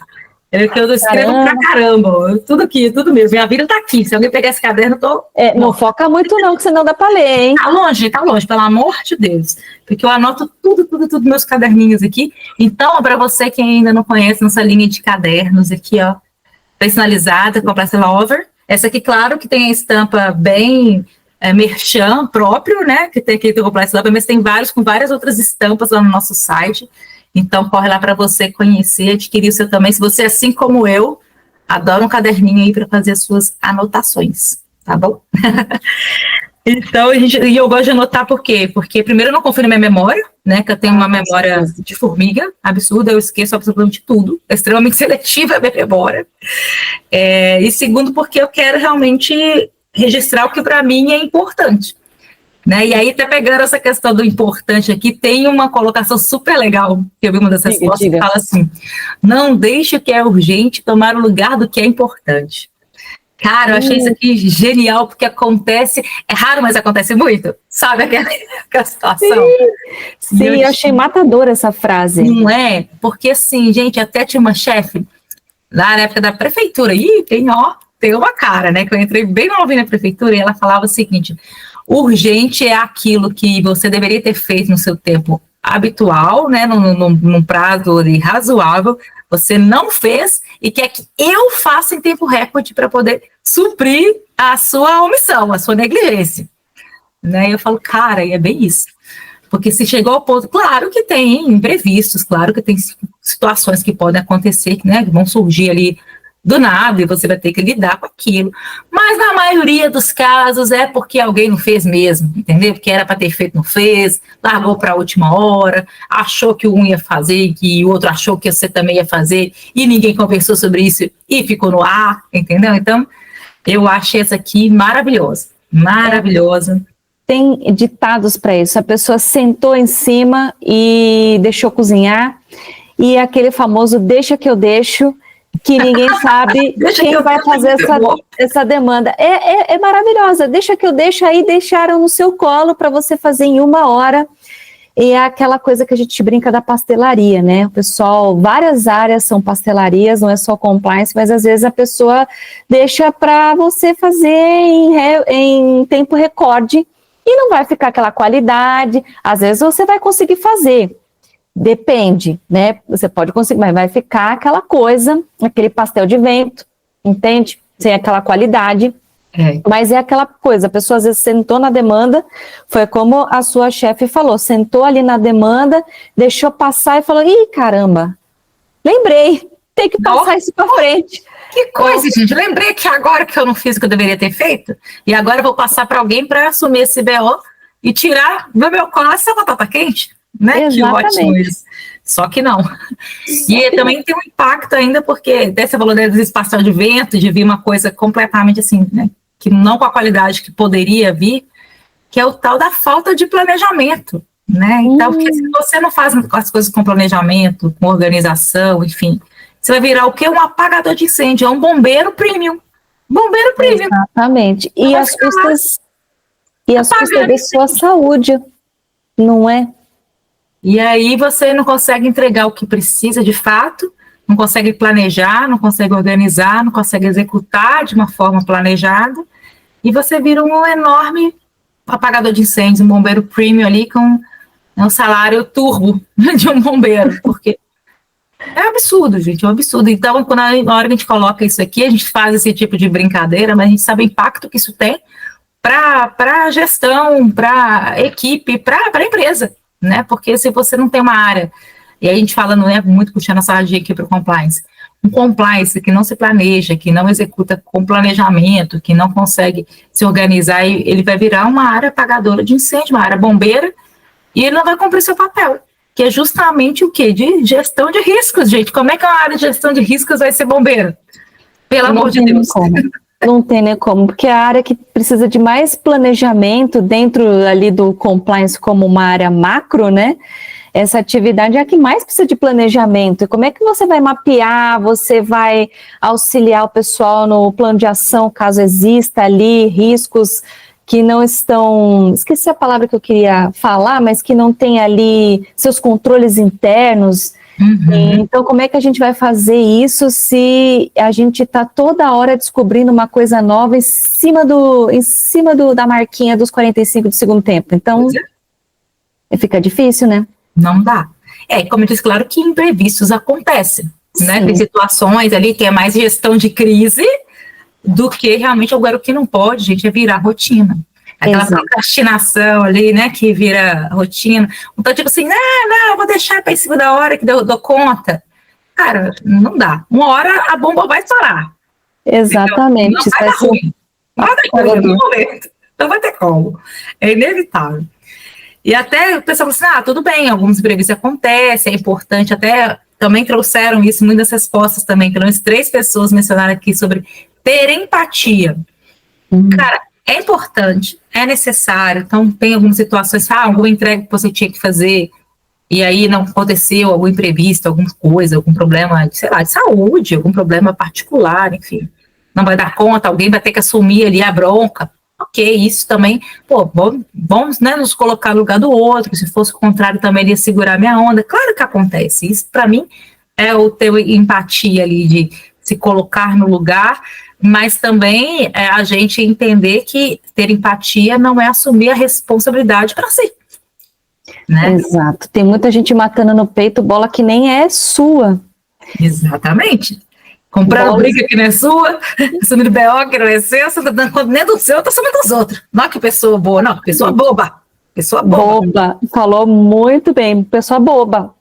Speaker 1: Eu escrevo pra caramba, tudo aqui, tudo mesmo. Minha vida está aqui, se alguém pegar esse caderno, eu tô...
Speaker 2: não foca muito não, que senão dá para ler, hein?
Speaker 1: Tá longe, pelo amor de Deus. Porque eu anoto tudo meus caderninhos aqui. Então, para você que ainda não conhece nossa linha de cadernos aqui, ó, personalizada, com a Compliance Lover, essa aqui, claro, que tem a estampa bem merchan próprio, né? Que tem aqui do Compliance Lover, mas tem vários com várias outras estampas lá no nosso site. Então, corre lá para você conhecer, adquirir o seu também. Se você, assim como eu, adora um caderninho aí para fazer as suas anotações, tá bom? Então, e eu gosto de anotar por quê? Porque, primeiro, eu não confio na minha memória, né? Que eu tenho uma memória de formiga absurda, eu esqueço absolutamente tudo. É extremamente seletiva a minha memória. E segundo, porque eu quero realmente registrar o que para mim é importante. Né? E aí, até pegando essa questão do importante aqui, tem uma colocação super legal, que eu vi uma dessas respostas, que fala assim: não deixe o que é urgente tomar o lugar do que é importante. Cara, eu achei isso aqui genial, porque acontece, é raro, mas acontece muito, sabe aquela situação?
Speaker 2: Sim, eu achei matadora essa frase.
Speaker 1: Não é? Porque assim, gente, até tinha uma chefe, lá na época da prefeitura, tem uma cara, né, que eu entrei bem novinha na prefeitura, e ela falava o seguinte: urgente é aquilo que você deveria ter feito no seu tempo habitual, né, num prazo razoável, você não fez e quer que eu faça em tempo recorde para poder suprir a sua omissão, a sua negligência. Né? E eu falo, cara, é bem isso. Porque se chegou ao ponto, claro que tem imprevistos, claro que tem situações que podem acontecer, né, que vão surgir ali do nada e você vai ter que lidar com aquilo. Mas na maioria dos casos é porque alguém não fez mesmo, entendeu? Porque era para ter feito, não fez, largou para a última hora, achou que um ia fazer e que o outro achou que você também ia fazer e ninguém conversou sobre isso e ficou no ar, entendeu? Então, eu achei essa aqui maravilhosa, maravilhosa.
Speaker 2: Tem ditados para isso, a pessoa sentou em cima e deixou cozinhar, e aquele famoso deixa que eu deixo, que ninguém sabe quem vai fazer essa demanda. É maravilhosa, deixa que eu deixo, aí deixaram no seu colo para você fazer em 1 hora, e é aquela coisa que a gente brinca da pastelaria, né? O pessoal, várias áreas são pastelarias, não é só compliance, mas às vezes a pessoa deixa para você fazer em tempo recorde, e não vai ficar aquela qualidade, às vezes você vai conseguir fazer, depende, né? Você pode conseguir, mas vai ficar aquela coisa, aquele pastel de vento, entende? Sem aquela qualidade. Mas é aquela coisa, a pessoa às vezes sentou na demanda, foi como a sua chefe falou, sentou ali na demanda, deixou passar e falou, ih, caramba, lembrei, tem que passar isso para frente.
Speaker 1: Que coisa, gente, lembrei que agora que eu não fiz o que eu deveria ter feito, e agora eu vou passar para alguém para assumir esse BO e tirar do meu colo essa batata quente, né?
Speaker 2: Exatamente.
Speaker 1: Que ótimo isso. Só que não. E também tem um impacto ainda, porque você falou desse pastel de vento, de vir uma coisa completamente assim, né? Que não com a qualidade que poderia vir, que é o tal da falta de planejamento, né? Então, porque se você não faz as coisas com planejamento, com organização, enfim, você vai virar o quê? Um apagador de incêndio, é um bombeiro premium. Bombeiro premium.
Speaker 2: Exatamente. E as custas da sua saúde, não é?
Speaker 1: E aí você não consegue entregar o que precisa de fato, não consegue planejar, não consegue organizar, não consegue executar de uma forma planejada, e você vira um enorme apagador de incêndios, um bombeiro premium ali com um salário turbo de um bombeiro, porque é um absurdo, gente, é um absurdo. Então, na hora que a gente coloca isso aqui, a gente faz esse tipo de brincadeira, mas a gente sabe o impacto que isso tem para a gestão, para a equipe, para a empresa, né? Porque se você não tem uma área, e aí a gente fala, não é muito puxando a sardinha aqui para o compliance, um compliance que não se planeja, que não executa com planejamento, que não consegue se organizar, ele vai virar uma área apagadora de incêndio, uma área bombeira, e ele não vai cumprir seu papel, que é justamente o quê? De gestão de riscos, gente. Como é que uma área de gestão de riscos vai ser bombeiro? Pelo amor de Deus.
Speaker 2: Não tem nem como, porque a área que precisa de mais planejamento dentro ali do compliance como uma área macro, né? Essa atividade é a que mais precisa de planejamento. E como é que você vai mapear, você vai auxiliar o pessoal no plano de ação, caso exista ali riscos que não estão, esqueci a palavra que eu queria falar, mas que não tem ali seus controles internos. Então, como é que a gente vai fazer isso se a gente está toda hora descobrindo uma coisa nova em cima da marquinha dos 45 do segundo tempo? Então, fica difícil, né?
Speaker 1: Não dá. Como eu disse, claro que imprevistos acontecem, né? Tem situações ali que é mais gestão de crise do que realmente agora o que não pode, gente, é virar rotina. Aquela procrastinação ali, né, que vira rotina. Então, tipo assim, não, vou deixar para em cima da hora que eu dou conta. Cara, não dá. Uma hora a bomba vai estourar.
Speaker 2: Exatamente.
Speaker 1: Então, não vai dar ruim. Não vai dar ruim no momento. Não vai ter como. É inevitável. E até o pessoal fala assim, tudo bem, alguns imprevistos acontecem, é importante, até também trouxeram isso, muitas respostas também, pelo menos 3 pessoas mencionaram aqui sobre ter empatia. Cara, é importante, é necessário, então tem algumas situações, alguma entrega que você tinha que fazer, e aí não aconteceu, algum imprevisto, alguma coisa, algum problema, sei lá, de saúde, algum problema particular, enfim, não vai dar conta, alguém vai ter que assumir ali a bronca. Ok, isso também, vamos, né, nos colocar no lugar do outro, se fosse o contrário também ia segurar minha onda, claro que acontece, isso para mim é o ter empatia ali, de se colocar no lugar, mas também a gente entender que ter empatia não é assumir a responsabilidade para si, né?
Speaker 2: Exato, tem muita gente matando no peito bola que nem é sua.
Speaker 1: Exatamente. Comprando briga que não é sua, assumindo BO que não é seu, você tá dando conta nem do seu, tá assumindo dos outros. Não que pessoa boa, não, pessoa boba. Pessoa boba.
Speaker 2: Falou muito bem, pessoa boba.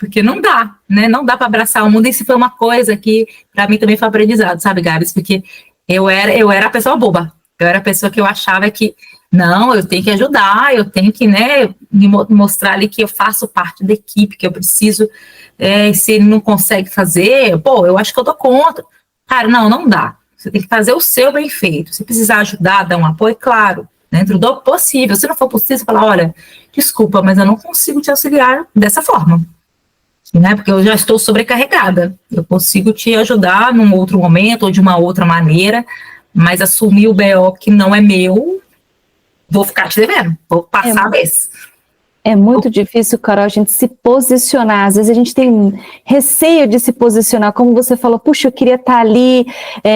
Speaker 1: porque não dá, né? Não dá para abraçar o mundo. Isso foi uma coisa que, para mim, também foi aprendizado, sabe, Gabs? Porque eu era a pessoa boba. Eu era a pessoa que eu achava que, não, eu tenho que ajudar, eu tenho que, né, me mostrar ali que eu faço parte da equipe, que eu preciso, se ele não consegue fazer, pô, eu acho que eu dou conta. Cara, não dá. Você tem que fazer o seu bem feito. Se precisar ajudar, dar um apoio, claro, dentro do possível. Se não for possível, você fala, olha, desculpa, mas eu não consigo te auxiliar dessa forma. Né, porque eu já estou sobrecarregada. Eu consigo te ajudar num outro momento ou de uma outra maneira, mas assumir o BO que não é meu, vou ficar te devendo, vou passar a vez.
Speaker 2: É muito difícil, Carol, a gente se posicionar. Às vezes a gente tem receio de se posicionar, como você falou, puxa, eu queria estar ali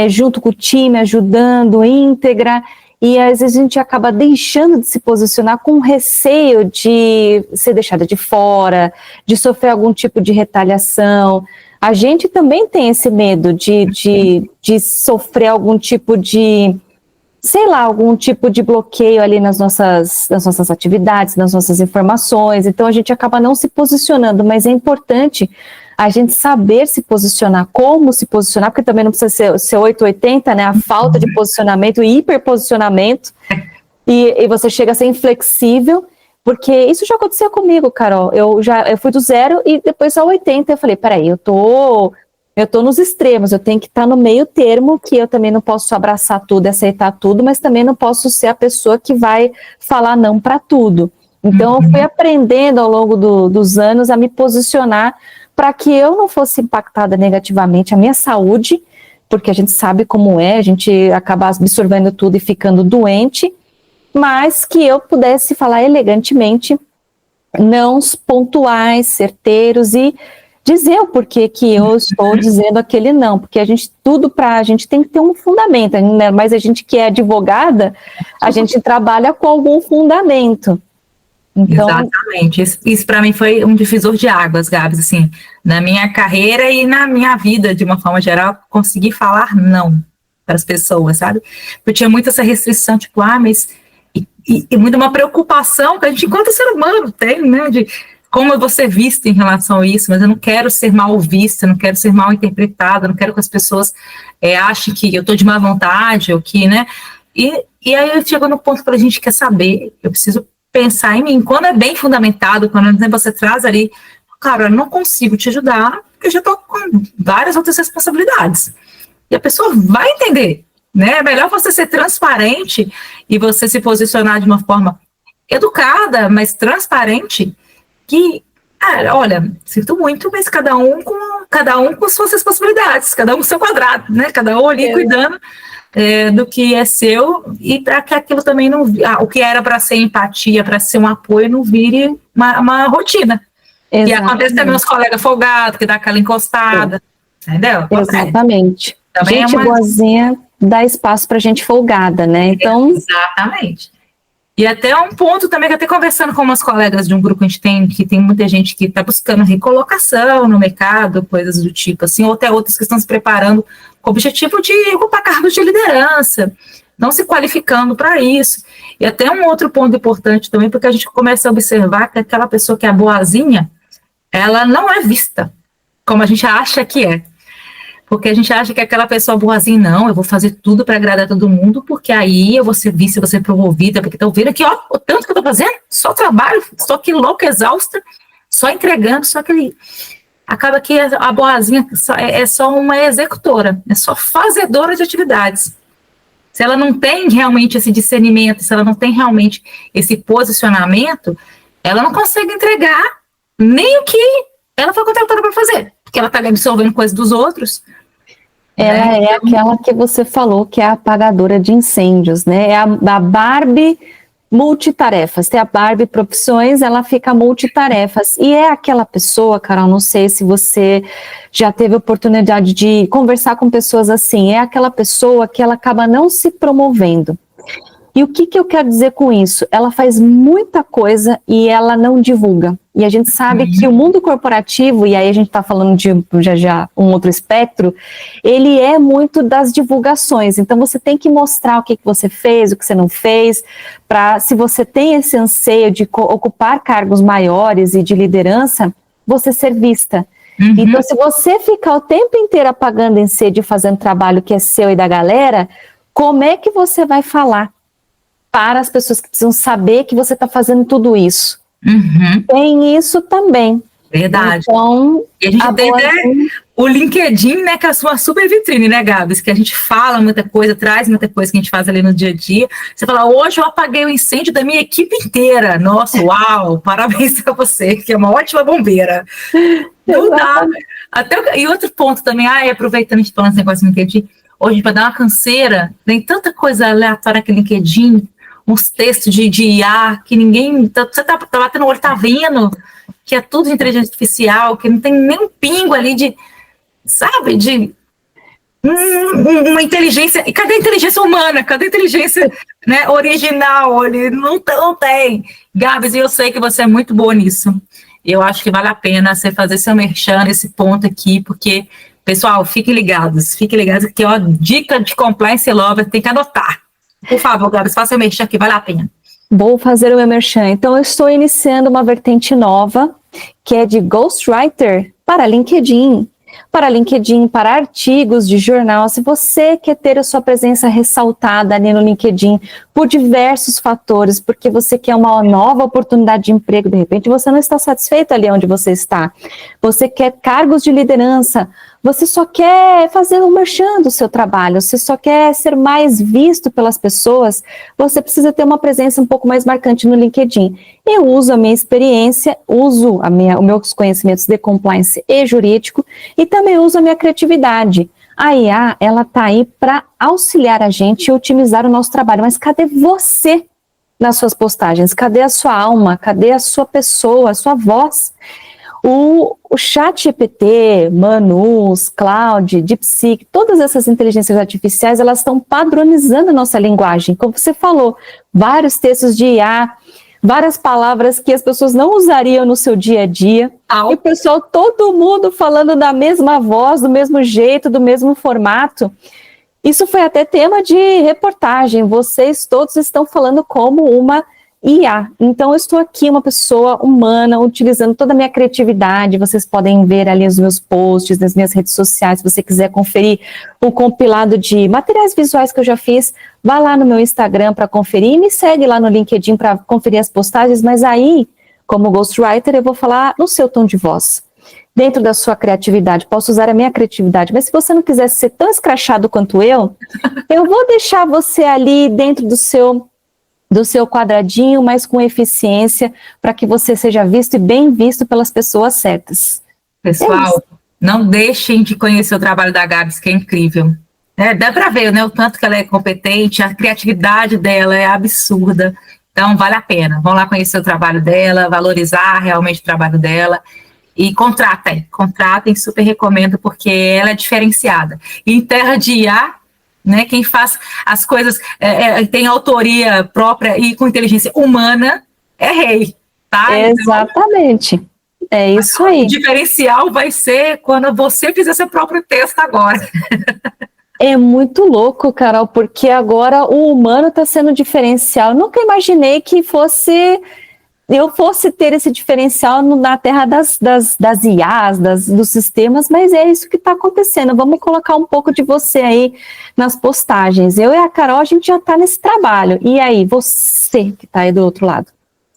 Speaker 2: junto com o time, ajudando, íntegra, e às vezes a gente acaba deixando de se posicionar com receio de ser deixada de fora, de sofrer algum tipo de retaliação. A gente também tem esse medo de sofrer algum tipo de, sei lá, algum tipo de bloqueio ali nas nossas atividades, nas nossas informações. Então a gente acaba não se posicionando, mas é importante a gente saber se posicionar, como se posicionar, porque também não precisa ser 880, né? A falta de posicionamento e hiperposicionamento, e você chega a ser inflexível, porque isso já aconteceu comigo, Carol. Eu fui do 0 e depois ao 80, eu falei, peraí, eu tô nos extremos, eu tenho que estar no meio termo, que eu também não posso abraçar tudo, aceitar tudo, mas também não posso ser a pessoa que vai falar não para tudo. Então eu fui aprendendo ao longo dos anos a me posicionar para que eu não fosse impactada negativamente a minha saúde, porque a gente sabe como é, a gente acaba absorvendo tudo e ficando doente, mas que eu pudesse falar elegantemente, nãos pontuais, certeiros e dizer o porquê que eu estou dizendo aquele não, porque a gente tem que ter um fundamento, né? Mas a gente que é advogada, a gente trabalha com algum fundamento. Então,
Speaker 1: exatamente, isso para mim foi um divisor de águas, Gabs, assim, na minha carreira e na minha vida, de uma forma geral, conseguir falar não para as pessoas, sabe? Eu tinha muito essa restrição, tipo, mas... E muito uma preocupação que a gente, enquanto ser humano, tem, né, de como eu vou ser vista em relação a isso, mas eu não quero ser mal vista, não quero ser mal interpretada, não quero que as pessoas achem que eu estou de má vontade, ou que, né, e aí chegou no ponto que a gente quer saber, eu preciso pensar em mim, quando é bem fundamentado, quando você traz ali, cara, eu não consigo te ajudar, porque eu já estou com várias outras responsabilidades, e a pessoa vai entender, né, é melhor você ser transparente e você se posicionar de uma forma educada, mas transparente, que, olha, sinto muito, mas cada um com suas responsabilidades, cada um com seu quadrado, né, cada um ali cuidando do que é seu, e para que aquilo também não, o que era para ser empatia, para ser um apoio, não vire uma rotina. Exatamente. E acontece também os colegas folgados, que dá aquela encostada, entendeu?
Speaker 2: Exatamente.
Speaker 1: Também
Speaker 2: gente boazinha dá espaço para gente folgada, né? Então...
Speaker 1: Exatamente. E até um ponto também, que até conversando com umas colegas de um grupo que tem muita gente que está buscando recolocação no mercado, coisas do tipo assim, ou até outras que estão se preparando com o objetivo de ocupar cargos de liderança, não se qualificando para isso. E até um outro ponto importante também, porque a gente começa a observar que aquela pessoa que é boazinha, ela não é vista como a gente acha que é. Porque a gente acha que aquela pessoa boazinha, não, eu vou fazer tudo para agradar todo mundo, porque aí eu vou ser vista, eu vou ser promovida, porque estão vendo aqui, ó, o tanto que eu estou fazendo, só trabalho, estou aqui louca, exausta, só entregando, só aquele... Acaba que a boazinha é só uma executora, é só fazedora de atividades. Se ela não tem realmente esse discernimento, se ela não tem realmente esse posicionamento, ela não consegue entregar nem o que ela foi contratada para fazer, porque ela está absorvendo coisas dos outros.
Speaker 2: Ela é aquela que você falou, que é a apagadora de incêndios, né? É a Barbie multitarefas. Tem a Barbie profissões, ela fica multitarefas. E é aquela pessoa, Carol, não sei se você já teve oportunidade de conversar com pessoas assim, é aquela pessoa que ela acaba não se promovendo. E o que eu quero dizer com isso? Ela faz muita coisa e ela não divulga. E a gente sabe que o mundo corporativo, e aí a gente está falando de já um outro espectro, ele é muito das divulgações. Então você tem que mostrar o que você fez, o que você não fez, para, se você tem esse anseio de ocupar cargos maiores e de liderança, você ser vista.
Speaker 1: Uhum.
Speaker 2: Então, se você ficar o tempo inteiro apagando incêndio, fazendo trabalho que é seu e da galera, como é que você vai falar para as pessoas que precisam saber que você está fazendo tudo isso?
Speaker 1: Uhum.
Speaker 2: Tem isso também.
Speaker 1: Verdade.
Speaker 2: Então,
Speaker 1: e a gente tem, né, o LinkedIn, né, que é uma super vitrine, né, Gabs? Que a gente fala muita coisa, traz muita coisa que a gente faz ali no dia a dia. Você fala, hoje eu apaguei o incêndio da minha equipe inteira. Nossa, uau, parabéns a você, que é uma ótima bombeira. Não dá. E outro ponto também, aproveitando a gente falando esse negócio do LinkedIn, hoje para dar uma canseira, tem tanta coisa aleatória aqui no LinkedIn, uns textos de IA que ninguém, você tá batendo o olho, tá vendo, que é tudo de inteligência artificial, que não tem nem um pingo ali de, sabe, de uma inteligência. E cadê a inteligência humana? Cadê a inteligência, né, original? Ele não tem. Gabs, eu sei que você é muito boa nisso. Eu acho que vale a pena você fazer seu merchan nesse ponto aqui, porque, pessoal, fiquem ligados, que ó, dica de compliance lover, tem que anotar. Por favor, Gabs, faça seu merchan que vale a pena.
Speaker 2: Vou fazer o meu merchan. Então, eu estou iniciando uma vertente nova, que é de Ghostwriter para LinkedIn. Para artigos de jornal. Se você quer ter a sua presença ressaltada ali no LinkedIn por diversos fatores, porque você quer uma nova oportunidade de emprego, de repente você não está satisfeito ali onde você está, você quer cargos de liderança, você só quer fazer um merchan do seu trabalho, você só quer ser mais visto pelas pessoas, você precisa ter uma presença um pouco mais marcante no LinkedIn. Eu uso a minha experiência, uso os meus conhecimentos de compliance e jurídico e também uso a minha criatividade. A IA, ela está aí para auxiliar a gente e otimizar o nosso trabalho, mas cadê você nas suas postagens? Cadê a sua alma? Cadê a sua pessoa, a sua voz? O ChatGPT, Manus, Claude, DeepSeek, todas essas inteligências artificiais, elas estão padronizando a nossa linguagem. Como você falou, vários textos de IA, várias palavras que as pessoas não usariam no seu dia a dia. E o pessoal, todo mundo falando da mesma voz, do mesmo jeito, do mesmo formato. Isso foi até tema de reportagem. Vocês todos estão falando como uma IA. Então, eu estou aqui, uma pessoa humana, utilizando toda a minha criatividade. Vocês podem ver ali os meus posts nas minhas redes sociais. Se você quiser conferir o compilado de materiais visuais que eu já fiz, vá lá no meu Instagram para conferir e me segue lá no LinkedIn para conferir as postagens. Mas aí, como ghostwriter, eu vou falar no seu tom de voz. Dentro da sua criatividade, posso usar a minha criatividade, mas se você não quiser ser tão escrachado quanto eu vou deixar você ali dentro do seu quadradinho, mas com eficiência, para que você seja visto e bem visto pelas pessoas certas.
Speaker 1: Pessoal, não deixem de conhecer o trabalho da Gabs, que é incrível. Dá para ver, né, o tanto que ela é competente, a criatividade dela é absurda. Então, vale a pena. Vão lá conhecer o trabalho dela, valorizar realmente o trabalho dela. E contratem, super recomendo, porque ela é diferenciada. E em terra de IA, né, quem faz as coisas, tem autoria própria e com inteligência humana, é rei, tá?
Speaker 2: Exatamente, então, é isso aí.
Speaker 1: O diferencial vai ser quando você fizer seu próprio texto agora.
Speaker 2: É muito louco, Carol, porque agora o humano está sendo diferencial. Eu nunca imaginei que eu fosse ter esse diferencial na terra das IAs, dos sistemas, mas é isso que está acontecendo. Vamos colocar um pouco de você aí nas postagens. Eu e a Carol, a gente já está nesse trabalho. E aí, você que está aí do outro lado?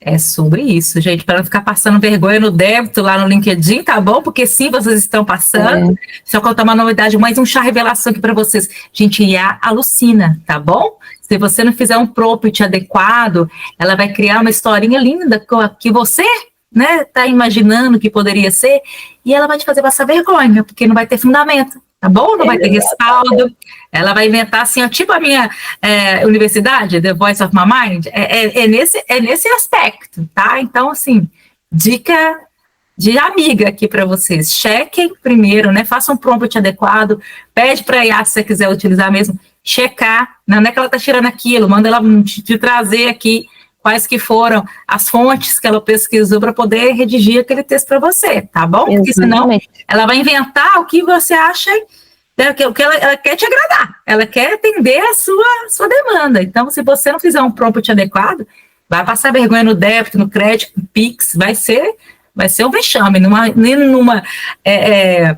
Speaker 1: É sobre isso, gente, para não ficar passando vergonha no débito lá no LinkedIn, tá bom? Porque sim, vocês estão passando. Só contar uma novidade, mais um chá revelação aqui para vocês. Gente, IA alucina, tá bom? Se você não fizer um prompt adequado, ela vai criar uma historinha linda que você, né, tá imaginando que poderia ser, e ela vai te fazer passar vergonha, porque não vai ter fundamento, tá bom? Não vai ter respaldo. Ela vai inventar assim, ó, tipo a minha universidade, The Voice of My Mind, é nesse aspecto, tá? Então, assim, dica de amiga aqui para vocês. Chequem primeiro, né? Façam um prompt adequado, pede para a IA, se você quiser utilizar mesmo, checar, não é que ela está tirando aquilo, manda ela te trazer aqui quais que foram as fontes que ela pesquisou para poder redigir aquele texto para você, tá bom? Porque senão ela vai inventar o que você acha, né, que ela quer te agradar, ela quer atender a sua demanda. Então, se você não fizer um prompt adequado, vai passar vergonha no débito, no crédito, no Pix, vai ser vai ser um vexame, nem numa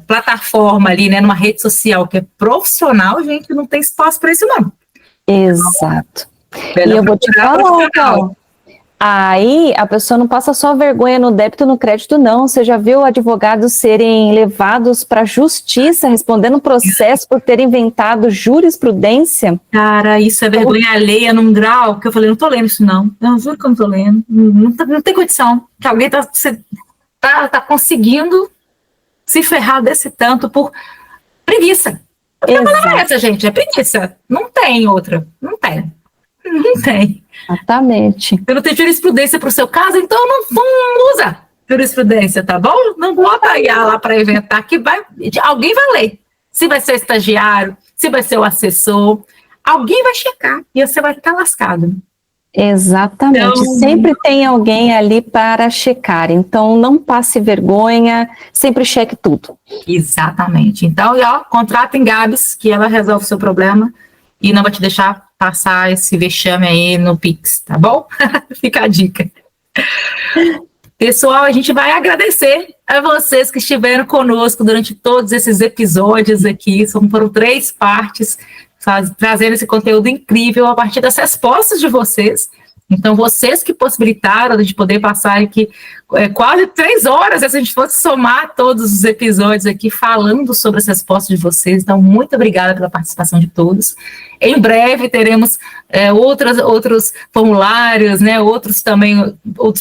Speaker 1: plataforma ali, né, numa rede social que é profissional, gente, não tem espaço para isso não.
Speaker 2: Exato. E eu vou te falar, então, aí a pessoa não passa só vergonha no débito e no crédito, não. Você já viu advogados serem levados para a justiça, respondendo processo por ter inventado jurisprudência?
Speaker 1: Cara, isso é vergonha alheia num grau que eu falei, não tô lendo isso não. Eu juro que eu não tô lendo. Não tem condição que alguém tá conseguindo se ferrar desse tanto por preguiça. Que palavra é essa, gente? É preguiça. Não tem outra. Não tem.
Speaker 2: Exatamente.
Speaker 1: Você não tem jurisprudência para o seu caso, então não usa jurisprudência, tá bom? Não bota a IA lá para inventar, que alguém vai ler. Se vai ser o estagiário, se vai ser o assessor, alguém vai checar e você vai estar lascado.
Speaker 2: Exatamente. Então, sempre tem alguém ali para checar. Então, não passe vergonha, sempre cheque tudo.
Speaker 1: Exatamente. Então, contratem Gabs, que ela resolve o seu problema e não vai te deixar passar esse vexame aí no Pix, tá bom? Fica a dica. Pessoal, a gente vai agradecer a vocês que estiveram conosco durante todos esses episódios aqui. Foram 3 partes, trazendo esse conteúdo incrível a partir das respostas de vocês. Então, vocês que possibilitaram de poder passar aqui quase 3 horas, se a gente fosse somar todos os episódios aqui falando sobre as respostas de vocês. Então, muito obrigada pela participação de todos. Em breve teremos outros formulários, né, outros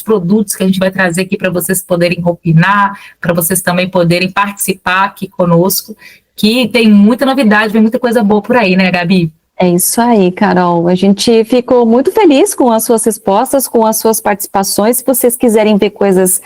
Speaker 1: produtos que a gente vai trazer aqui para vocês poderem opinar, para vocês também poderem participar aqui conosco, que tem muita novidade, vem muita coisa boa por aí, né, Gabi?
Speaker 2: É isso aí, Carol. A gente ficou muito feliz com as suas respostas, com as suas participações. Se vocês quiserem ver coisas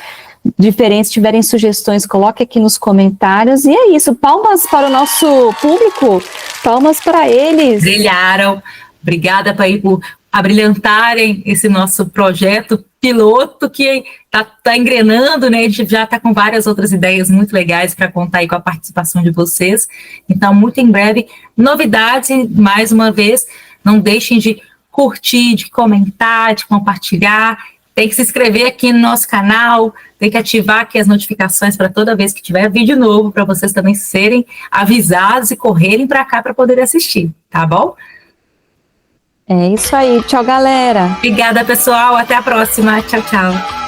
Speaker 2: diferentes, tiverem sugestões, coloque aqui nos comentários. E é isso. Palmas para o nosso público. Palmas para eles.
Speaker 1: Brilharam. Obrigada por abrilhantarem esse nosso projeto piloto que está engrenando, né? A gente já está com várias outras ideias muito legais para contar aí com a participação de vocês. Então, muito em breve, novidades. E, mais uma vez, não deixem de curtir, de comentar, de compartilhar. Tem que se inscrever aqui no nosso canal, tem que ativar aqui as notificações para toda vez que tiver vídeo novo, para vocês também serem avisados e correrem para cá para poder assistir, tá bom?
Speaker 2: É isso aí. Tchau, galera.
Speaker 1: Obrigada, pessoal. Até a próxima. Tchau, tchau.